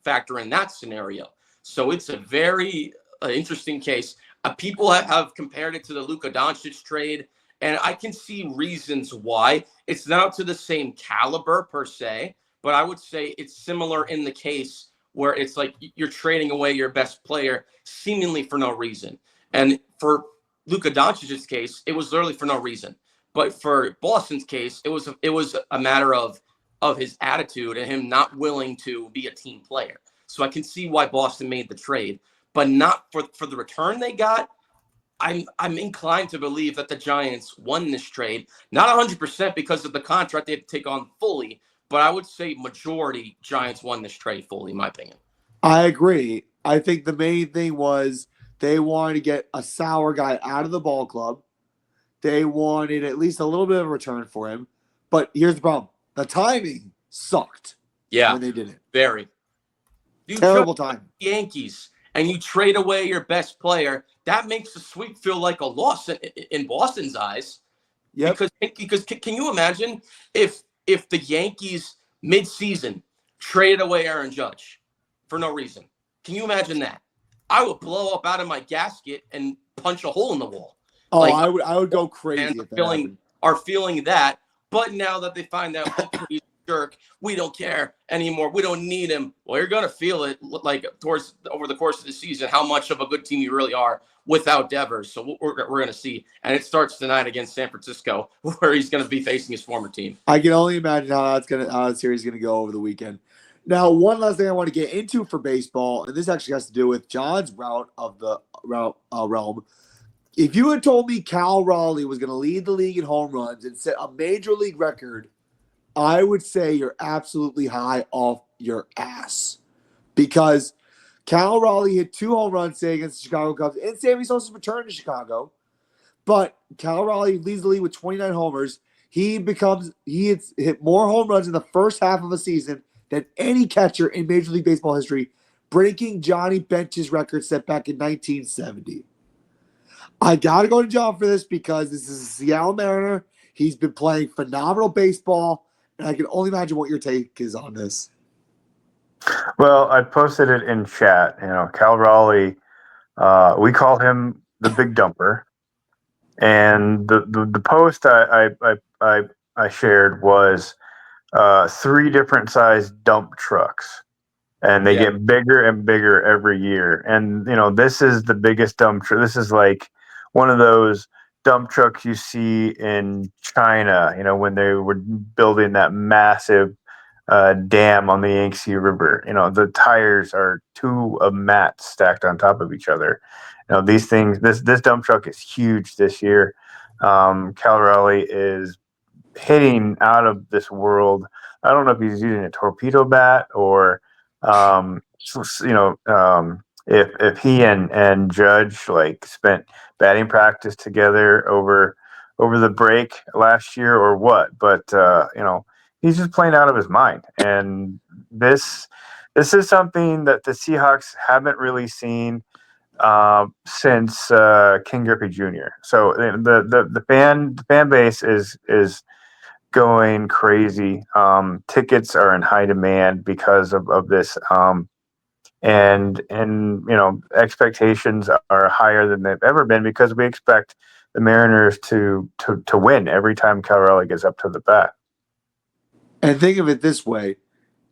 factor in that scenario. So it's a very interesting case. People have compared it to the Luka Doncic trade, and I can see reasons why. It's not up to the same caliber per se, but I would say it's similar in the case where it's like you're trading away your best player seemingly for no reason. And for Luka Doncic's case, it was literally for no reason. But for Boston's case, it was a matter of his attitude and him not willing to be a team player. So I can see why Boston made the trade, but not for the return they got. I'm inclined to believe that the Giants won this trade, not 100% because of the contract they had to take on fully, but I would say majority Giants won this trade fully, in my opinion. I agree. I think the main thing was they wanted to get a sour guy out of the ball club. They wanted at least a little bit of a return for him. But here's the problem. The timing sucked. Yeah, when they did it. Very. Terrible time. Yankees, and you trade away your best player. That makes the sweep feel like a loss in Boston's eyes. Yeah. Because can you imagine if the Yankees midseason traded away Aaron Judge for no reason? Can you imagine that? I would blow up out of my gasket and punch a hole in the wall. Oh, I would go crazy if that happened. Are feeling that, but now that they find out he's a jerk, we don't care anymore. We don't need him. Well, you're gonna feel it like over the course of the season how much of a good team you really are without Devers. So we're gonna see, and it starts tonight against San Francisco, where he's gonna be facing his former team. I can only imagine how the series is gonna go over the weekend. Now, one last thing I want to get into for baseball, and this actually has to do with John's route of the realm. If you had told me Cal Raleigh was going to lead the league in home runs and set a major league record, I would say you're absolutely high off your ass. Because Cal Raleigh hit 2 home runs today against the Chicago Cubs, and Sammy Sosa's return to Chicago. But Cal Raleigh leads the league with 29 homers. He hit more home runs in the first half of a season than any catcher in Major League Baseball history, breaking Johnny Bench's record set back in 1970. I got to go to John for this because this is a Seattle Mariner. He's been playing phenomenal baseball, and I can only imagine what your take is on this. Well, I posted it in chat. Cal Raleigh, we call him the Big Dumper, and the post I shared was 3 different size dump trucks, and they get bigger and bigger every year. And this is the biggest dump truck. This is like one of those dump trucks you see in China. When they were building that massive dam on the Yangtze River. The tires are 2 of mats stacked on top of each other. These things. This dump truck is huge this year. Cal Raleigh is hitting out of this world. I don't know if he's using a torpedo bat or, if he and Judge like spent batting practice together over the break last year or what. But he's just playing out of his mind, and this is something that the Seahawks haven't really seen since King Griffey Jr. So the fan base is going crazy. Tickets are in high demand because of this, and expectations are higher than they've ever been because we expect the Mariners to win every time Cal Raleigh gets up to the bat. And think of it this way.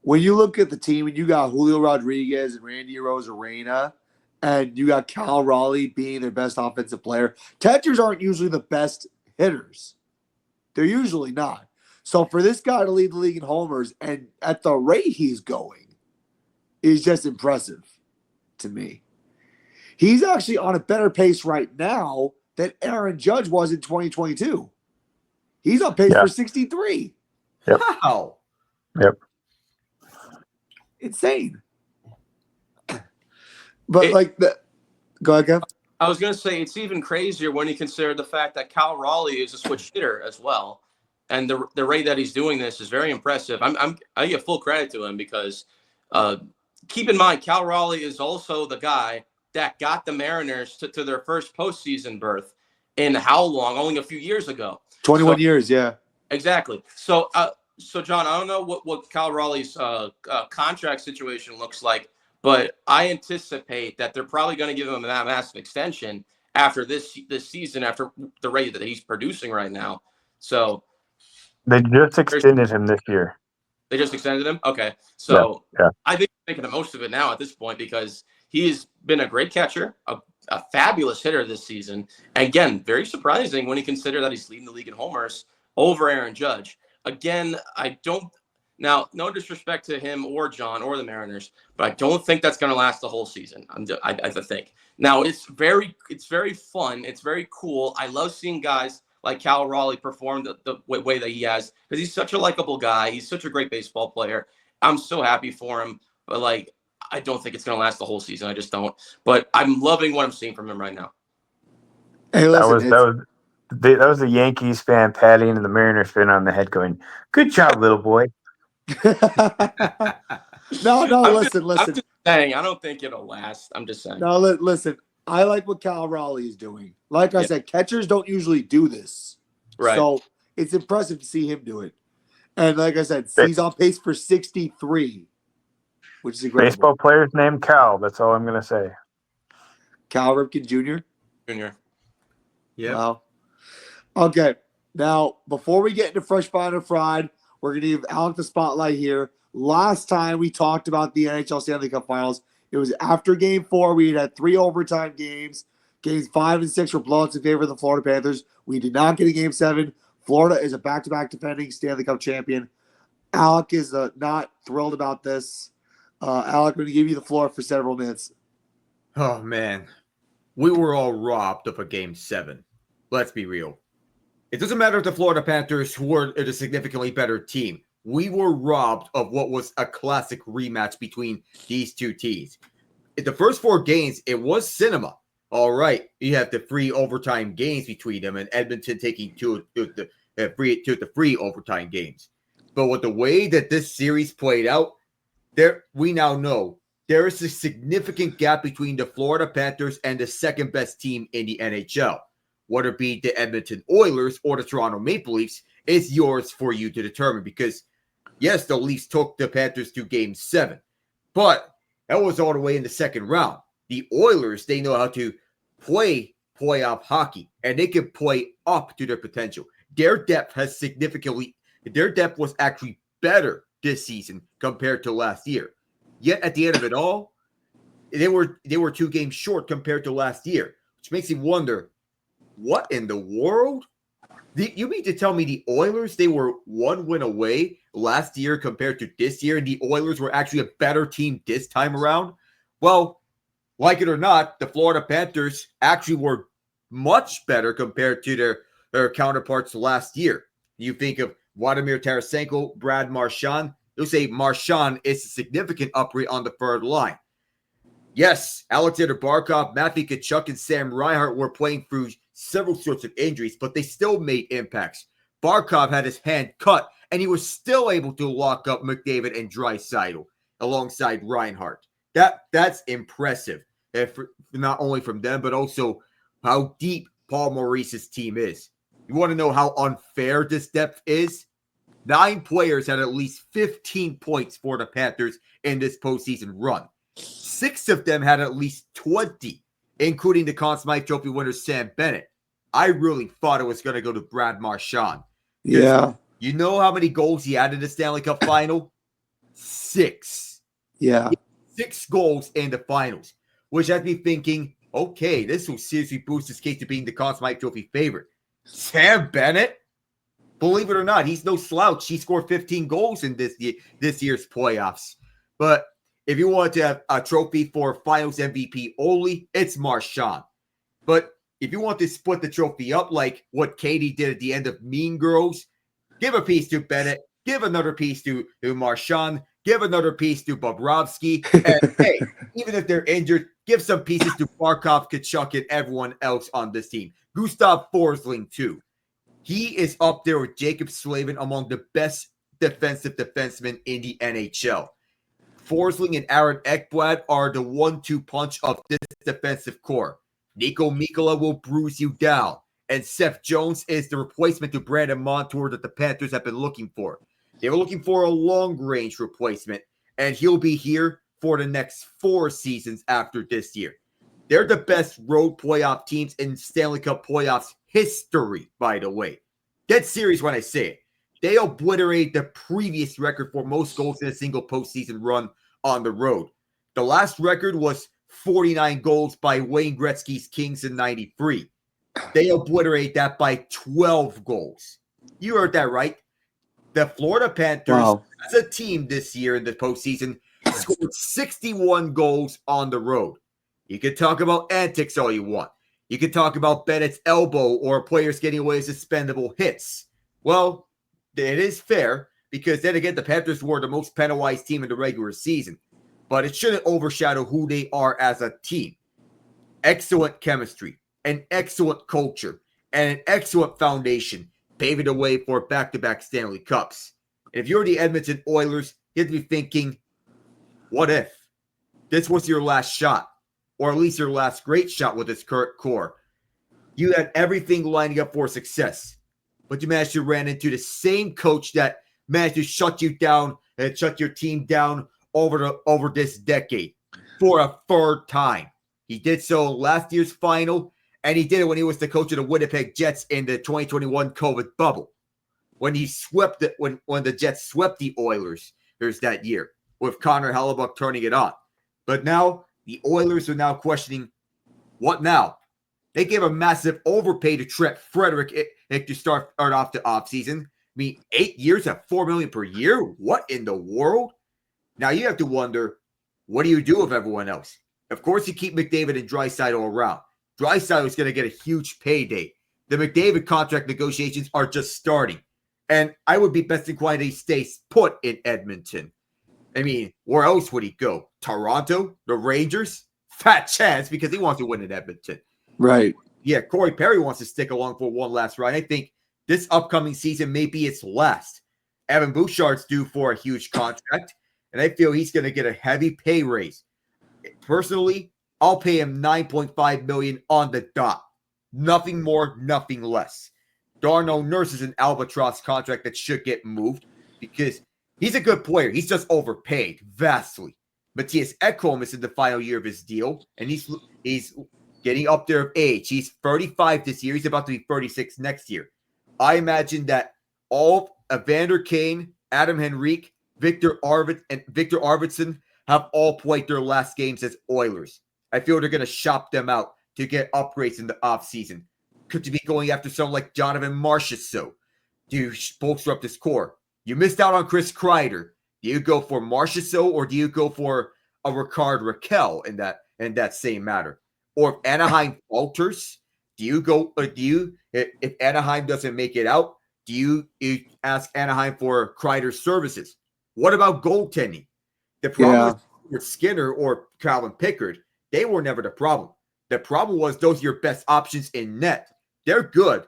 When you look at the team and you got Julio Rodriguez and Randy Arozarena, and you got Cal Raleigh being their best offensive player, catchers aren't usually the best hitters. They're usually not. So for this guy to lead the league in homers and at the rate he's going is just impressive to me. He's actually on a better pace right now than Aaron Judge was in 2022. He's on pace for 63. Yep. Wow. Yep. Insane. But go ahead, Kev. I was going to say it's even crazier when you consider the fact that Cal Raleigh is a switch hitter as well, and the rate that he's doing this is very impressive. I give full credit to him because keep in mind Cal Raleigh is also the guy that got the Mariners to their first postseason berth in how long? Only a few years ago. 21 years, yeah. Exactly. So John, I don't know what Cal Raleigh's contract situation looks like, but I anticipate that they're probably going to give him that massive extension after this season, after the rate that he's producing right now. So they just extended him this year. They just extended him? Okay. So yeah. I think they're making the most of it now at this point because he's been a great catcher, a fabulous hitter this season. And again, very surprising when you consider that he's leading the league in homers over Aaron Judge. Again, now, no disrespect to him or John or the Mariners, but I don't think that's going to last the whole season. I think. Now, it's very fun. It's very cool. I love seeing guys like Cal Raleigh perform the way that he has because he's such a likable guy. He's such a great baseball player. I'm so happy for him, but I don't think it's going to last the whole season. I just don't. But I'm loving what I'm seeing from him right now. Hey, listen, that was the Yankees fan patting and the Mariners fan on the head going, "Good job, little boy." No, listen. I'm just saying, I don't think it'll last. I'm just saying. No, listen. I like what Cal Raleigh is doing. Like I said, catchers don't usually do this. Right. So it's impressive to see him do it. And like I said, he's on pace for 63, which is incredible. Baseball player's named Cal. That's all I'm going to say. Cal Ripken Jr.? Junior. Yeah. Wow. Okay. Now, before we get into Fresh Find or Fried, we're going to give Alec the spotlight here. Last time we talked about the NHL Stanley Cup Finals, it was after Game 4. We had 3 overtime games. Games 5 and 6 were blowouts in favor of the Florida Panthers. We did not get a Game 7. Florida is a back-to-back defending Stanley Cup champion. Alec is not thrilled about this. Alec, I'm going to give you the floor for several minutes. Oh, man. We were all robbed of a Game 7. Let's be real. It doesn't matter if the Florida Panthers were a significantly better team. We were robbed of what was a classic rematch between these two teams. In the first 4 games, it was cinema. All right, you have the 3 overtime games between them, and Edmonton taking 2 of the free overtime games. But with the way that this series played out, we now know there is a significant gap between the Florida Panthers and the second best team in the NHL. Whether it be the Edmonton Oilers or the Toronto Maple Leafs is yours for you to determine because, yes, the Leafs took the Panthers to Game 7, but that was all the way in the second round. The Oilers, they know how to play playoff hockey, and they can play up to their potential. Their depth was actually better this season compared to last year. Yet at the end of it all, they were 2 games short compared to last year, which makes you wonder, what in the world? You mean to tell me the Oilers, they were 1 win away last year compared to this year, and the Oilers were actually a better team this time around? Well, like it or not, the Florida Panthers actually were much better compared to their counterparts last year. You think of Vladimir Tarasenko, Brad Marchand. You'll say Marchand is a significant upgrade on the third line. Yes, Alexander Barkov, Matthew Tkachuk, and Sam Reinhart were playing through several sorts of injuries, but they still made impacts. Barkov had his hand cut, and he was still able to lock up McDavid and Draisaitl alongside Reinhart. That's impressive, not only from them, but also how deep Paul Maurice's team is. You want to know how unfair this depth is? 9 players had at least 15 points for the Panthers in this postseason run. 6 of them had at least 20, including the Conn Smythe Trophy winner Sam Bennett. I really thought it was going to go to Brad Marchand. Yeah. You know how many goals he had in the Stanley Cup final? 6. Yeah. 6 goals in the finals, which had me thinking, okay, this will seriously boost his case to being the Conn Smythe Trophy favorite. Sam Bennett? Believe it or not, he's no slouch. He scored 15 goals in this year's playoffs. But if you want to have a trophy for finals MVP only, it's Marchand. But if you want to split the trophy up like what Katie did at the end of Mean Girls, give a piece to Bennett, give another piece to Marchand, give another piece to Bobrovsky, and hey, even if they're injured, give some pieces to Barkov, Tkachuk, and everyone else on this team. Gustav Forsling, too. He is up there with Jacob Slavin among the best defensive defensemen in the NHL. Forsling and Aaron Ekblad are the 1-2 punch of this defensive core. Nico Mikkola will bruise you down, and Seth Jones is the replacement to Brandon Montour that the Panthers have been looking for. They were looking for a long-range replacement, and he'll be here for the next 4 seasons after this year. They're the best road playoff teams in Stanley Cup playoffs history, by the way. Dead serious when I say it. They obliterate the previous record for most goals in a single postseason run on the road. The last record was 49 goals by Wayne Gretzky's Kings in 93. They obliterate that by 12 goals. You heard that right. The Florida Panthers, as a team this year in the postseason, scored 61 goals on the road. You can talk about antics all you want. You can talk about Bennett's elbow or players getting away with suspendable hits. Well, it is fair because then again, the Panthers were the most penalized team in the regular season. But it shouldn't overshadow who they are as a team. Excellent chemistry, an excellent culture, and an excellent foundation paving the way for back-to-back Stanley Cups. And if you're the Edmonton Oilers, you'd be thinking, what if this was your last shot, or at least your last great shot with this current core? You had everything lining up for success, but you managed to run into the same coach that managed to shut you down and shut your team down over this decade for a third time. He did so last year's final, and he did it when he was the coach of the Winnipeg Jets in the 2021 COVID bubble. When he swept it, when the Jets swept the Oilers, there's that year with Connor Hellebuck turning it on. But now the Oilers are now questioning, what now? They gave a massive overpay to Trent Frederick to start off the offseason. I mean, 8 years at $4 million per year? What in the world? Now you have to wonder, what do you do with everyone else? Of course, you keep McDavid and Draisaitl around. Draisaitl is going to get a huge payday. The McDavid contract negotiations are just starting. And I would be best inclined to stay put in Edmonton. I mean, where else would he go? Toronto? The Rangers? Fat chance because he wants to win in Edmonton. Right. Yeah, Corey Perry wants to stick along for one last ride. I think this upcoming season may be its last. Evan Bouchard's due for a huge contract, and I feel he's going to get a heavy pay raise. personally, I'll pay him $9.5 million on the dot. Nothing more, nothing less. Darnell Nurse is an albatross contract that should get moved because he's a good player. He's just overpaid vastly. Matthias Ekholm is in the final year of his deal, and he's getting up there of age. He's 35 this year. He's about to be 36 next year. I imagine that all Evander Kane, Adam Henrique, Victor Arvidsson have all played their last games as Oilers. I feel they're going to shop them out to get upgrades in the offseason. Could you be going after someone like Jonathan Marchessault to bolster up this core? You missed out on Chris Kreider. Do you go for Marchessault or do you go for a Ricard Raquel in that same matter? Or if Anaheim falters, if Anaheim doesn't make it out, do you ask Anaheim for Kreider's services? What about goaltending? The problem with Skinner or Calvin Pickard, they were never the problem. The problem was those are your best options in net. They're good,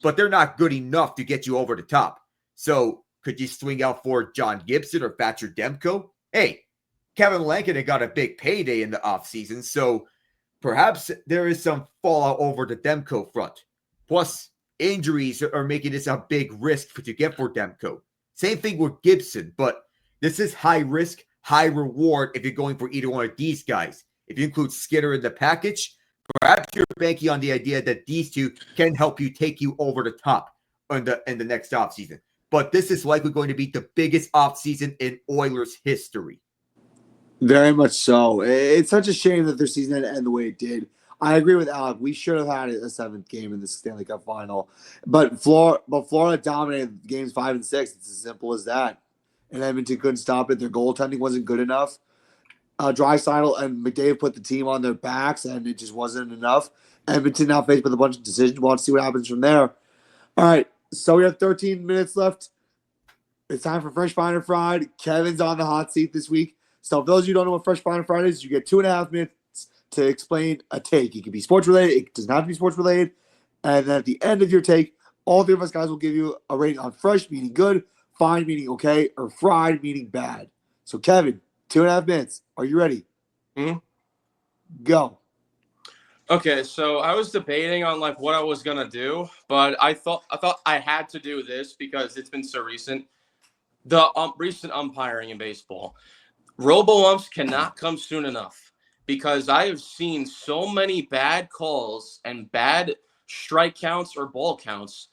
but they're not good enough to get you over the top. So could you swing out for John Gibson or Thatcher Demko? Hey, Kevin Lankinen got a big payday in the offseason, so perhaps there is some fallout over the Demko front. Plus, injuries are making this a big risk to get for Demko. Same thing with Gibson, but this is high risk, high reward if you're going for either one of these guys. If you include Skinner in the package, perhaps you're banking on the idea that these two can help you take you over the top in the next offseason. But this is likely going to be the biggest offseason in Oilers history. Very much so. It's such a shame that their season had to end the way it did. I agree with Alec. We should have had a seventh game in the Stanley Cup final. But Florida dominated games 5 and 6. It's as simple as that. And Edmonton couldn't stop it. Their goaltending wasn't good enough. Draisaitl and McDavid put the team on their backs, and it just wasn't enough. Edmonton now faced with a bunch of decisions. We'll have to see what happens from there. All right, so we have 13 minutes left. It's time for Fresh Finder Fried. Kevin's on the hot seat this week. So for those of you who don't know what Fresh Finder Fried is, you get 2.5 minutes to explain a take. It can be sports related. It doesn't have to be sports related. And then at the end of your take, all three of us guys will give you a rating on fresh, meaning good, fine, meaning okay, or fried, meaning bad. So Kevin, 2.5 minutes. Are you ready? Mm-hmm. Go. Okay, so I was debating on like what I was gonna do, but I thought I had to do this because it's been so recent. The recent umpiring in baseball. Robo-umps cannot come soon enough because I have seen so many bad calls and bad strike counts or ball counts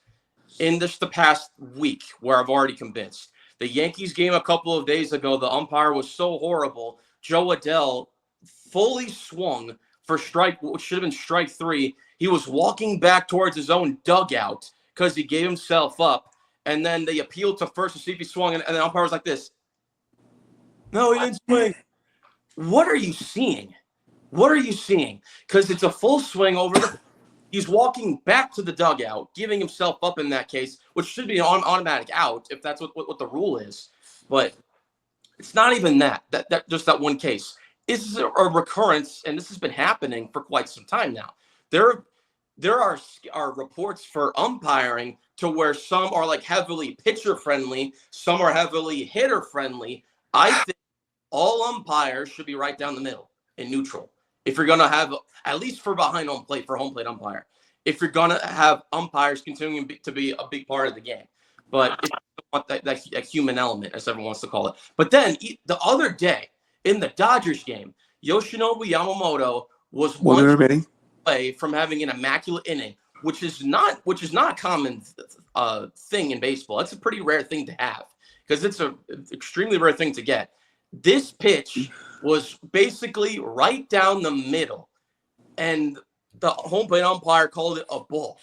in just the past week where I've already convinced. The Yankees game a couple of days ago, the umpire was so horrible. Joe Adell fully swung for strike, which should have been strike 3. He was walking back towards his own dugout because he gave himself up. And then they appealed to first to see if he swung, and the umpire was like this. No, he didn't swing. What are you seeing? What are you seeing? Because it's a full swing over the – he's walking back to the dugout, giving himself up in that case, which should be an automatic out if that's what the rule is. But it's not even that just that one case. It's a recurrence, and this has been happening for quite some time now. There are reports for umpiring to where some are like heavily pitcher friendly, some are heavily hitter friendly. I think all umpires should be right down the middle in neutral. If you're going to have, at least for behind home plate, for home plate umpire, if you're going to have umpires continuing to be a big part of the game. But if you want that human element, as everyone wants to call it. But then the other day in the Dodgers game, Yoshinobu Yamamoto was one play from having an immaculate inning, which is not a common thing in baseball. It's a pretty rare thing to have because it's an extremely rare thing to get. This pitch was basically right down the middle, and the home plate umpire called it a ball.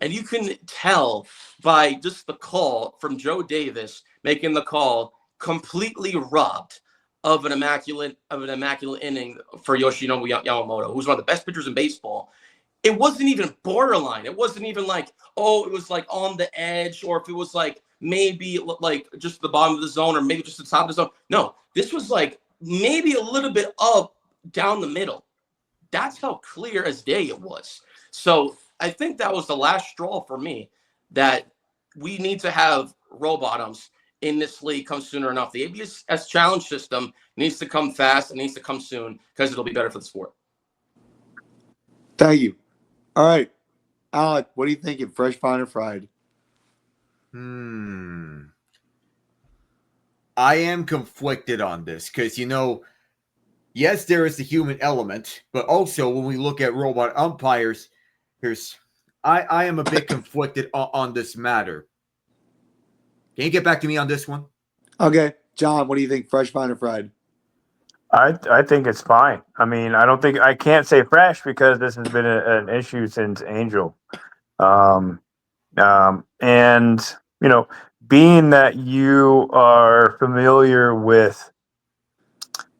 And you can tell by just the call from Joe Davis making the call, completely robbed of an immaculate inning for Yoshinobu Yamamoto, who's one of the best pitchers in baseball. It wasn't even borderline. It wasn't even like, oh, it was like on the edge, or if it was like maybe like just the bottom of the zone, or maybe just the top of the zone. No, this was like maybe a little bit up down the middle. That's how clear as day it was. So I think that was the last straw for me that we need to have robot umps in this league come sooner enough. The ABS challenge system needs to come fast. It needs to come soon because it'll be better for the sport. Thank you. All right. Alec, what are you thinking? Fresh, fine, or fried? I am conflicted on this because, yes, there is the human element, but also when we look at robot umpires, I am a bit conflicted on this matter. Can you get back to me on this one? Okay. John, what do you think? Fresh, fine, or fried? I think it's fine. I mean, I can't say fresh because this has been an issue since Angel. And being that you are familiar with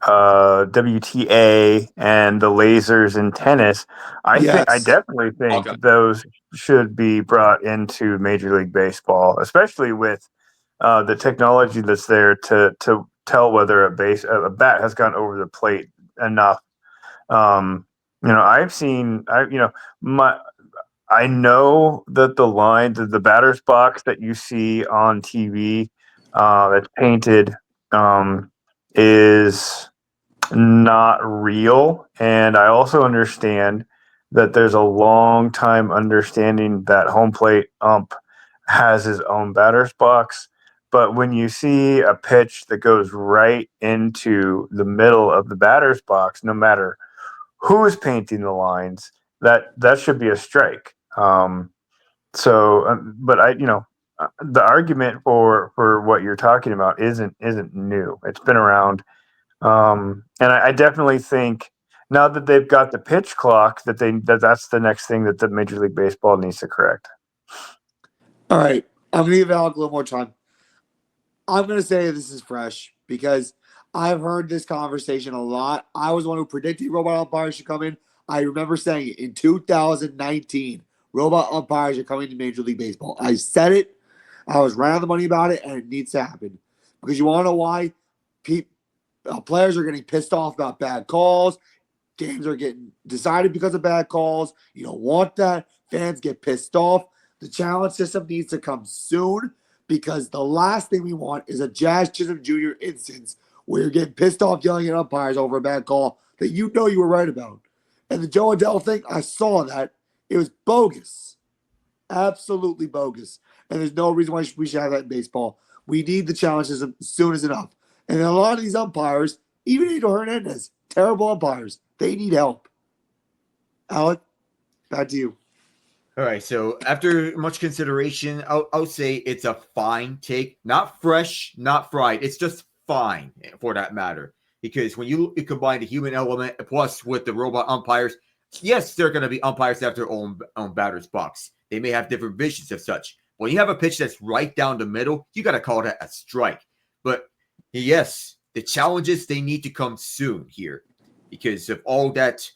WTA and the lasers in tennis, I Yes. definitely think Okay. those should be brought into Major League Baseball, especially with the technology that's there to tell whether a bat has gone over the plate enough. I've seen I know that the line, the batter's box that you see on TV that's painted is not real. And I also understand that there's a long time understanding that home plate ump has his own batter's box. But when you see a pitch that goes right into the middle of the batter's box, no matter who's painting the lines, that should be a strike. But the argument for what you're talking about isn't new. It's been around, and I definitely think now that they've got the pitch clock, that's the next thing that the Major League Baseball needs to correct. All right. I'm going to give Alec a little more time. I'm going to say this is fresh because I've heard this conversation a lot. I was the one who predicted robot umpires should come in. I remember saying it in 2019. Robot umpires are coming to Major League Baseball. I said it. I was right on the money about it, and it needs to happen. Because you want to know why? Players are getting pissed off about bad calls. Games are getting decided because of bad calls. You don't want that. Fans get pissed off. The challenge system needs to come soon because the last thing we want is a Jazz Chisholm Jr. instance where you're getting pissed off yelling at umpires over a bad call that you know you were right about. And the Joe Adell thing, I saw that. It was bogus. Absolutely bogus. And there's no reason why we should have that in baseball. We need the challenge system as soon as enough. And a lot of these umpires, even Angel Hernandez, terrible umpires, they need help. Alec, back to you. All right, so after much consideration, I'll say it's a fine take. Not fresh, not fried. It's just fine for that matter. Because when you combine the human element plus with the robot umpires, yes, they're going to be umpires that have their own batter's box. They may have different visions of such. When you have a pitch that's right down the middle, you got to call that a strike. But yes, the challenges, they need to come soon here because of all that's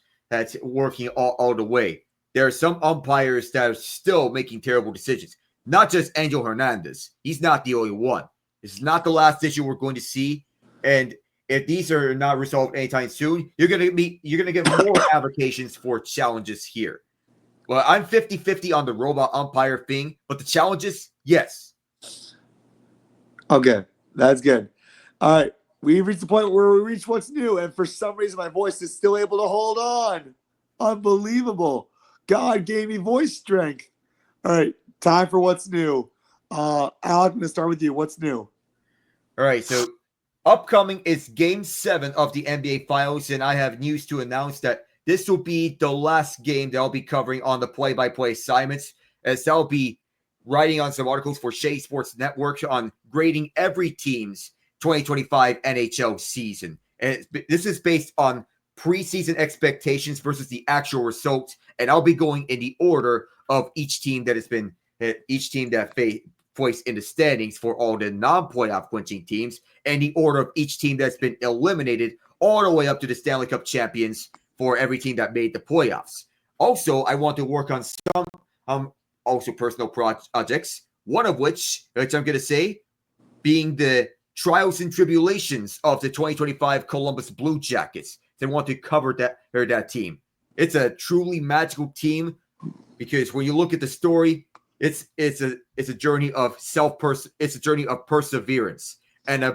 working all the way. There are some umpires that are still making terrible decisions. Not just Angel Hernandez. He's not the only one. This is not the last issue we're going to see. And if these are not resolved anytime soon, you're gonna get more applications for challenges here. Well, I'm 50-50 on the robot umpire thing, but the challenges, yes. Okay, that's good. All right, we've reached the point where we reach what's new, and for some reason my voice is still able to hold on. Unbelievable. God gave me voice strength. All right, time for what's new. Alec, I'm going to start with you. What's new? All right, so upcoming is Game 7 of the NBA Finals, and I have news to announce that this will be the last game that I'll be covering on the play-by-play assignments, as I'll be writing on some articles for Shea Sports Network on grading every team's 2025 NHL season. And this is based on preseason expectations versus the actual results, and I'll be going in the order of each team that placed in the standings for all the non-playoff clinching teams, and the order of each team that's been eliminated all the way up to the Stanley Cup champions for every team that made the playoffs. Also, I want to work on some also personal projects, one of which I'm going to say, being the trials and tribulations of the 2025 Columbus Blue Jackets. They want to cover that team. It's a truly magical team because when you look at the story, It's a journey of it's a journey of perseverance and a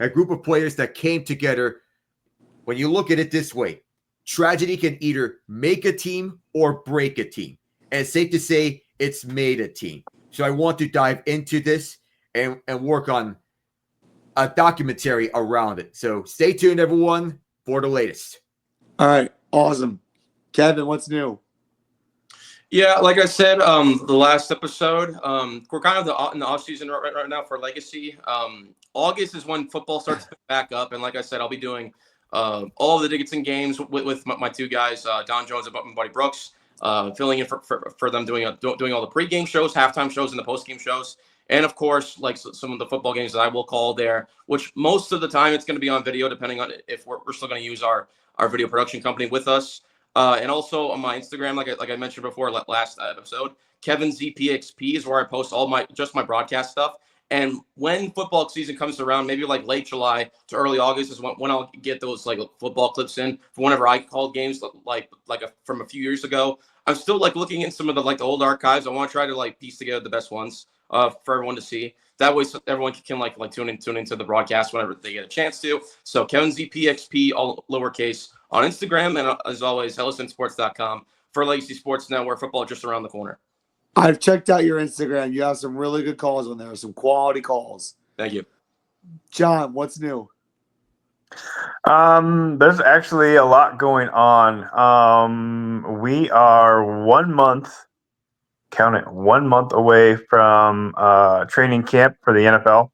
group of players that came together. When you look at it this way, tragedy can either make a team or break a team. And it's safe to say it's made a team. So I want to dive into this and work on a documentary around it. So stay tuned, everyone, for the latest. All right. Awesome. Kevin, what's new? Yeah, like I said, the last episode, we're kind of in the off season right now for Legacy. August is when football starts to pick back up, and like I said, I'll be doing all the Dickinson games with my two guys, Don Jones and my buddy Brooks, filling in for them doing all the pregame shows, halftime shows, and the postgame shows, and of course, like some of the football games that I will call there, which most of the time it's going to be on video, depending on if we're still going to use our video production company with us. And also on my Instagram, like I mentioned before, last episode, Kevin ZPXP is where I post all my broadcast stuff. And when football season comes around, maybe like late July to early August is when I'll get those like football clips in for whenever I called games from a few years ago. I'm still like looking in some of the old archives. I want to try to like piece together the best ones for everyone to see. That way, so everyone can like tune into the broadcast whenever they get a chance to. So Kevin ZPXP, all lowercase, on Instagram, and as always, HellisonSports.com for Legacy Sports Network. Football just around the corner. I've checked out your Instagram. You have some really good calls on there, some quality calls. Thank you. John, what's new? There's actually a lot going on. We are 1 month, count it, 1 month away from training camp for the NFL.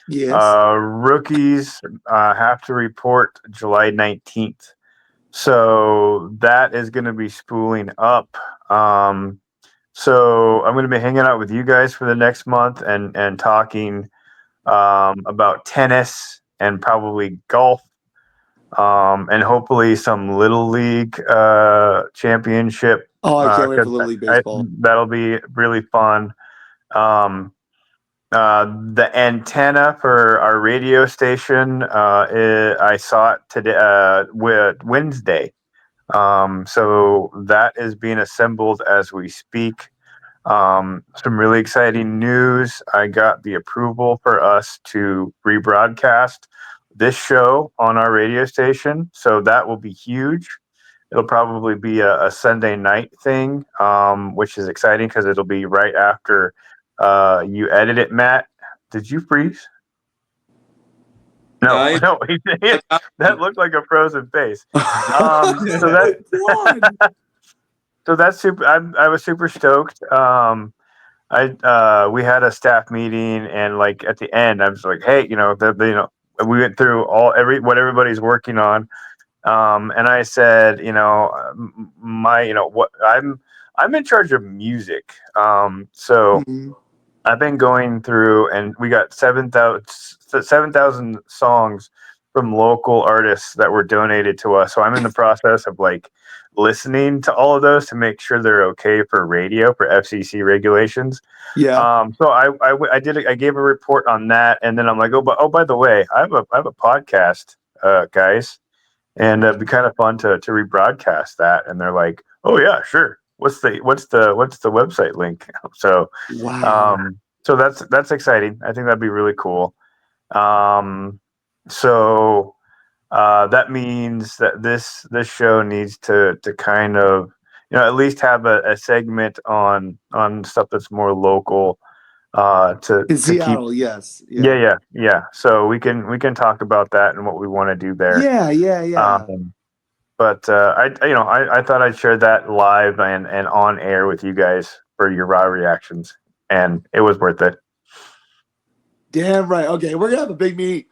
Yes. Rookies have to report July 19th. So that is going to be spooling up. So I'm going to be hanging out with you guys for the next month and talking about tennis and probably golf, and hopefully some Little League championship. Oh, I can't wait for Little League baseball. That'll be really fun. The antenna for our radio station, I saw it today, Wednesday. So that is being assembled as we speak. Some really exciting news. I got the approval for us to rebroadcast this show on our radio station. So that will be huge. It'll probably be a Sunday night thing, which is exciting because it'll be right after you edit it, Matt. Did you freeze? No, no, that looked like a frozen face. So that's super. I was super stoked. We had a staff meeting, and like at the end, I was like, hey, we went through what everybody's working on, and I said, I'm in charge of music, so. Mm-hmm. I've been going through, and we got 7,000 songs from local artists that were donated to us. So I'm in the process of like listening to all of those to make sure they're okay for radio, for FCC regulations. Yeah. So I gave a report on that, and then I'm like, by the way, I have a podcast, guys, and it'd be kind of fun to rebroadcast that. And they're like, oh yeah, sure. What's the website link? So, wow. So that's exciting. I think that'd be really cool. So that means that this show needs to kind of, at least have a segment on stuff that's more local. In Seattle, yes. Yeah. So we can talk about that and what we want to do there. Yeah. But I thought I'd share that live and on air with you guys for your raw reactions, and it was worth it. Damn right. Okay, we're gonna have a big meeting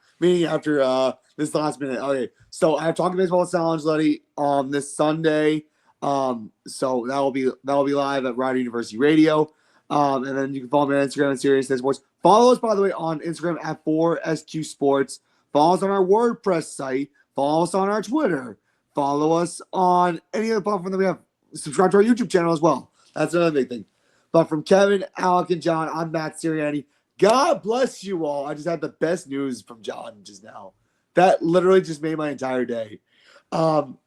after this last minute. Okay, so I have Talking Baseball with Sal Angeletti this Sunday. So that'll be live at Rider University Radio. And then you can follow me on Instagram at Serious Sports. Follow us, by the way, on Instagram at 4SQ Sports. Follow us on our WordPress site. Follow us on our Twitter. Follow us on any other platform that we have. Subscribe to our YouTube channel as well. That's another big thing. But from Kevin, Alec, and John, I'm Matt Sirianni. God bless you all. I just had the best news from John just now. That literally just made my entire day. I'm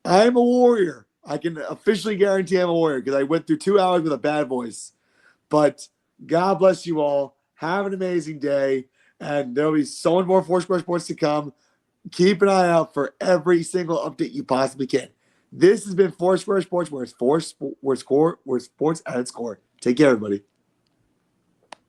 a warrior. I can officially guarantee I'm a warrior because I went through 2 hours with a bad voice. But God bless you all. Have an amazing day. And there'll be so much more Foursquare Sports to come. Keep an eye out for every single update you possibly can. This has been Foursquare Sports, where it's sports at its core. Take care, everybody.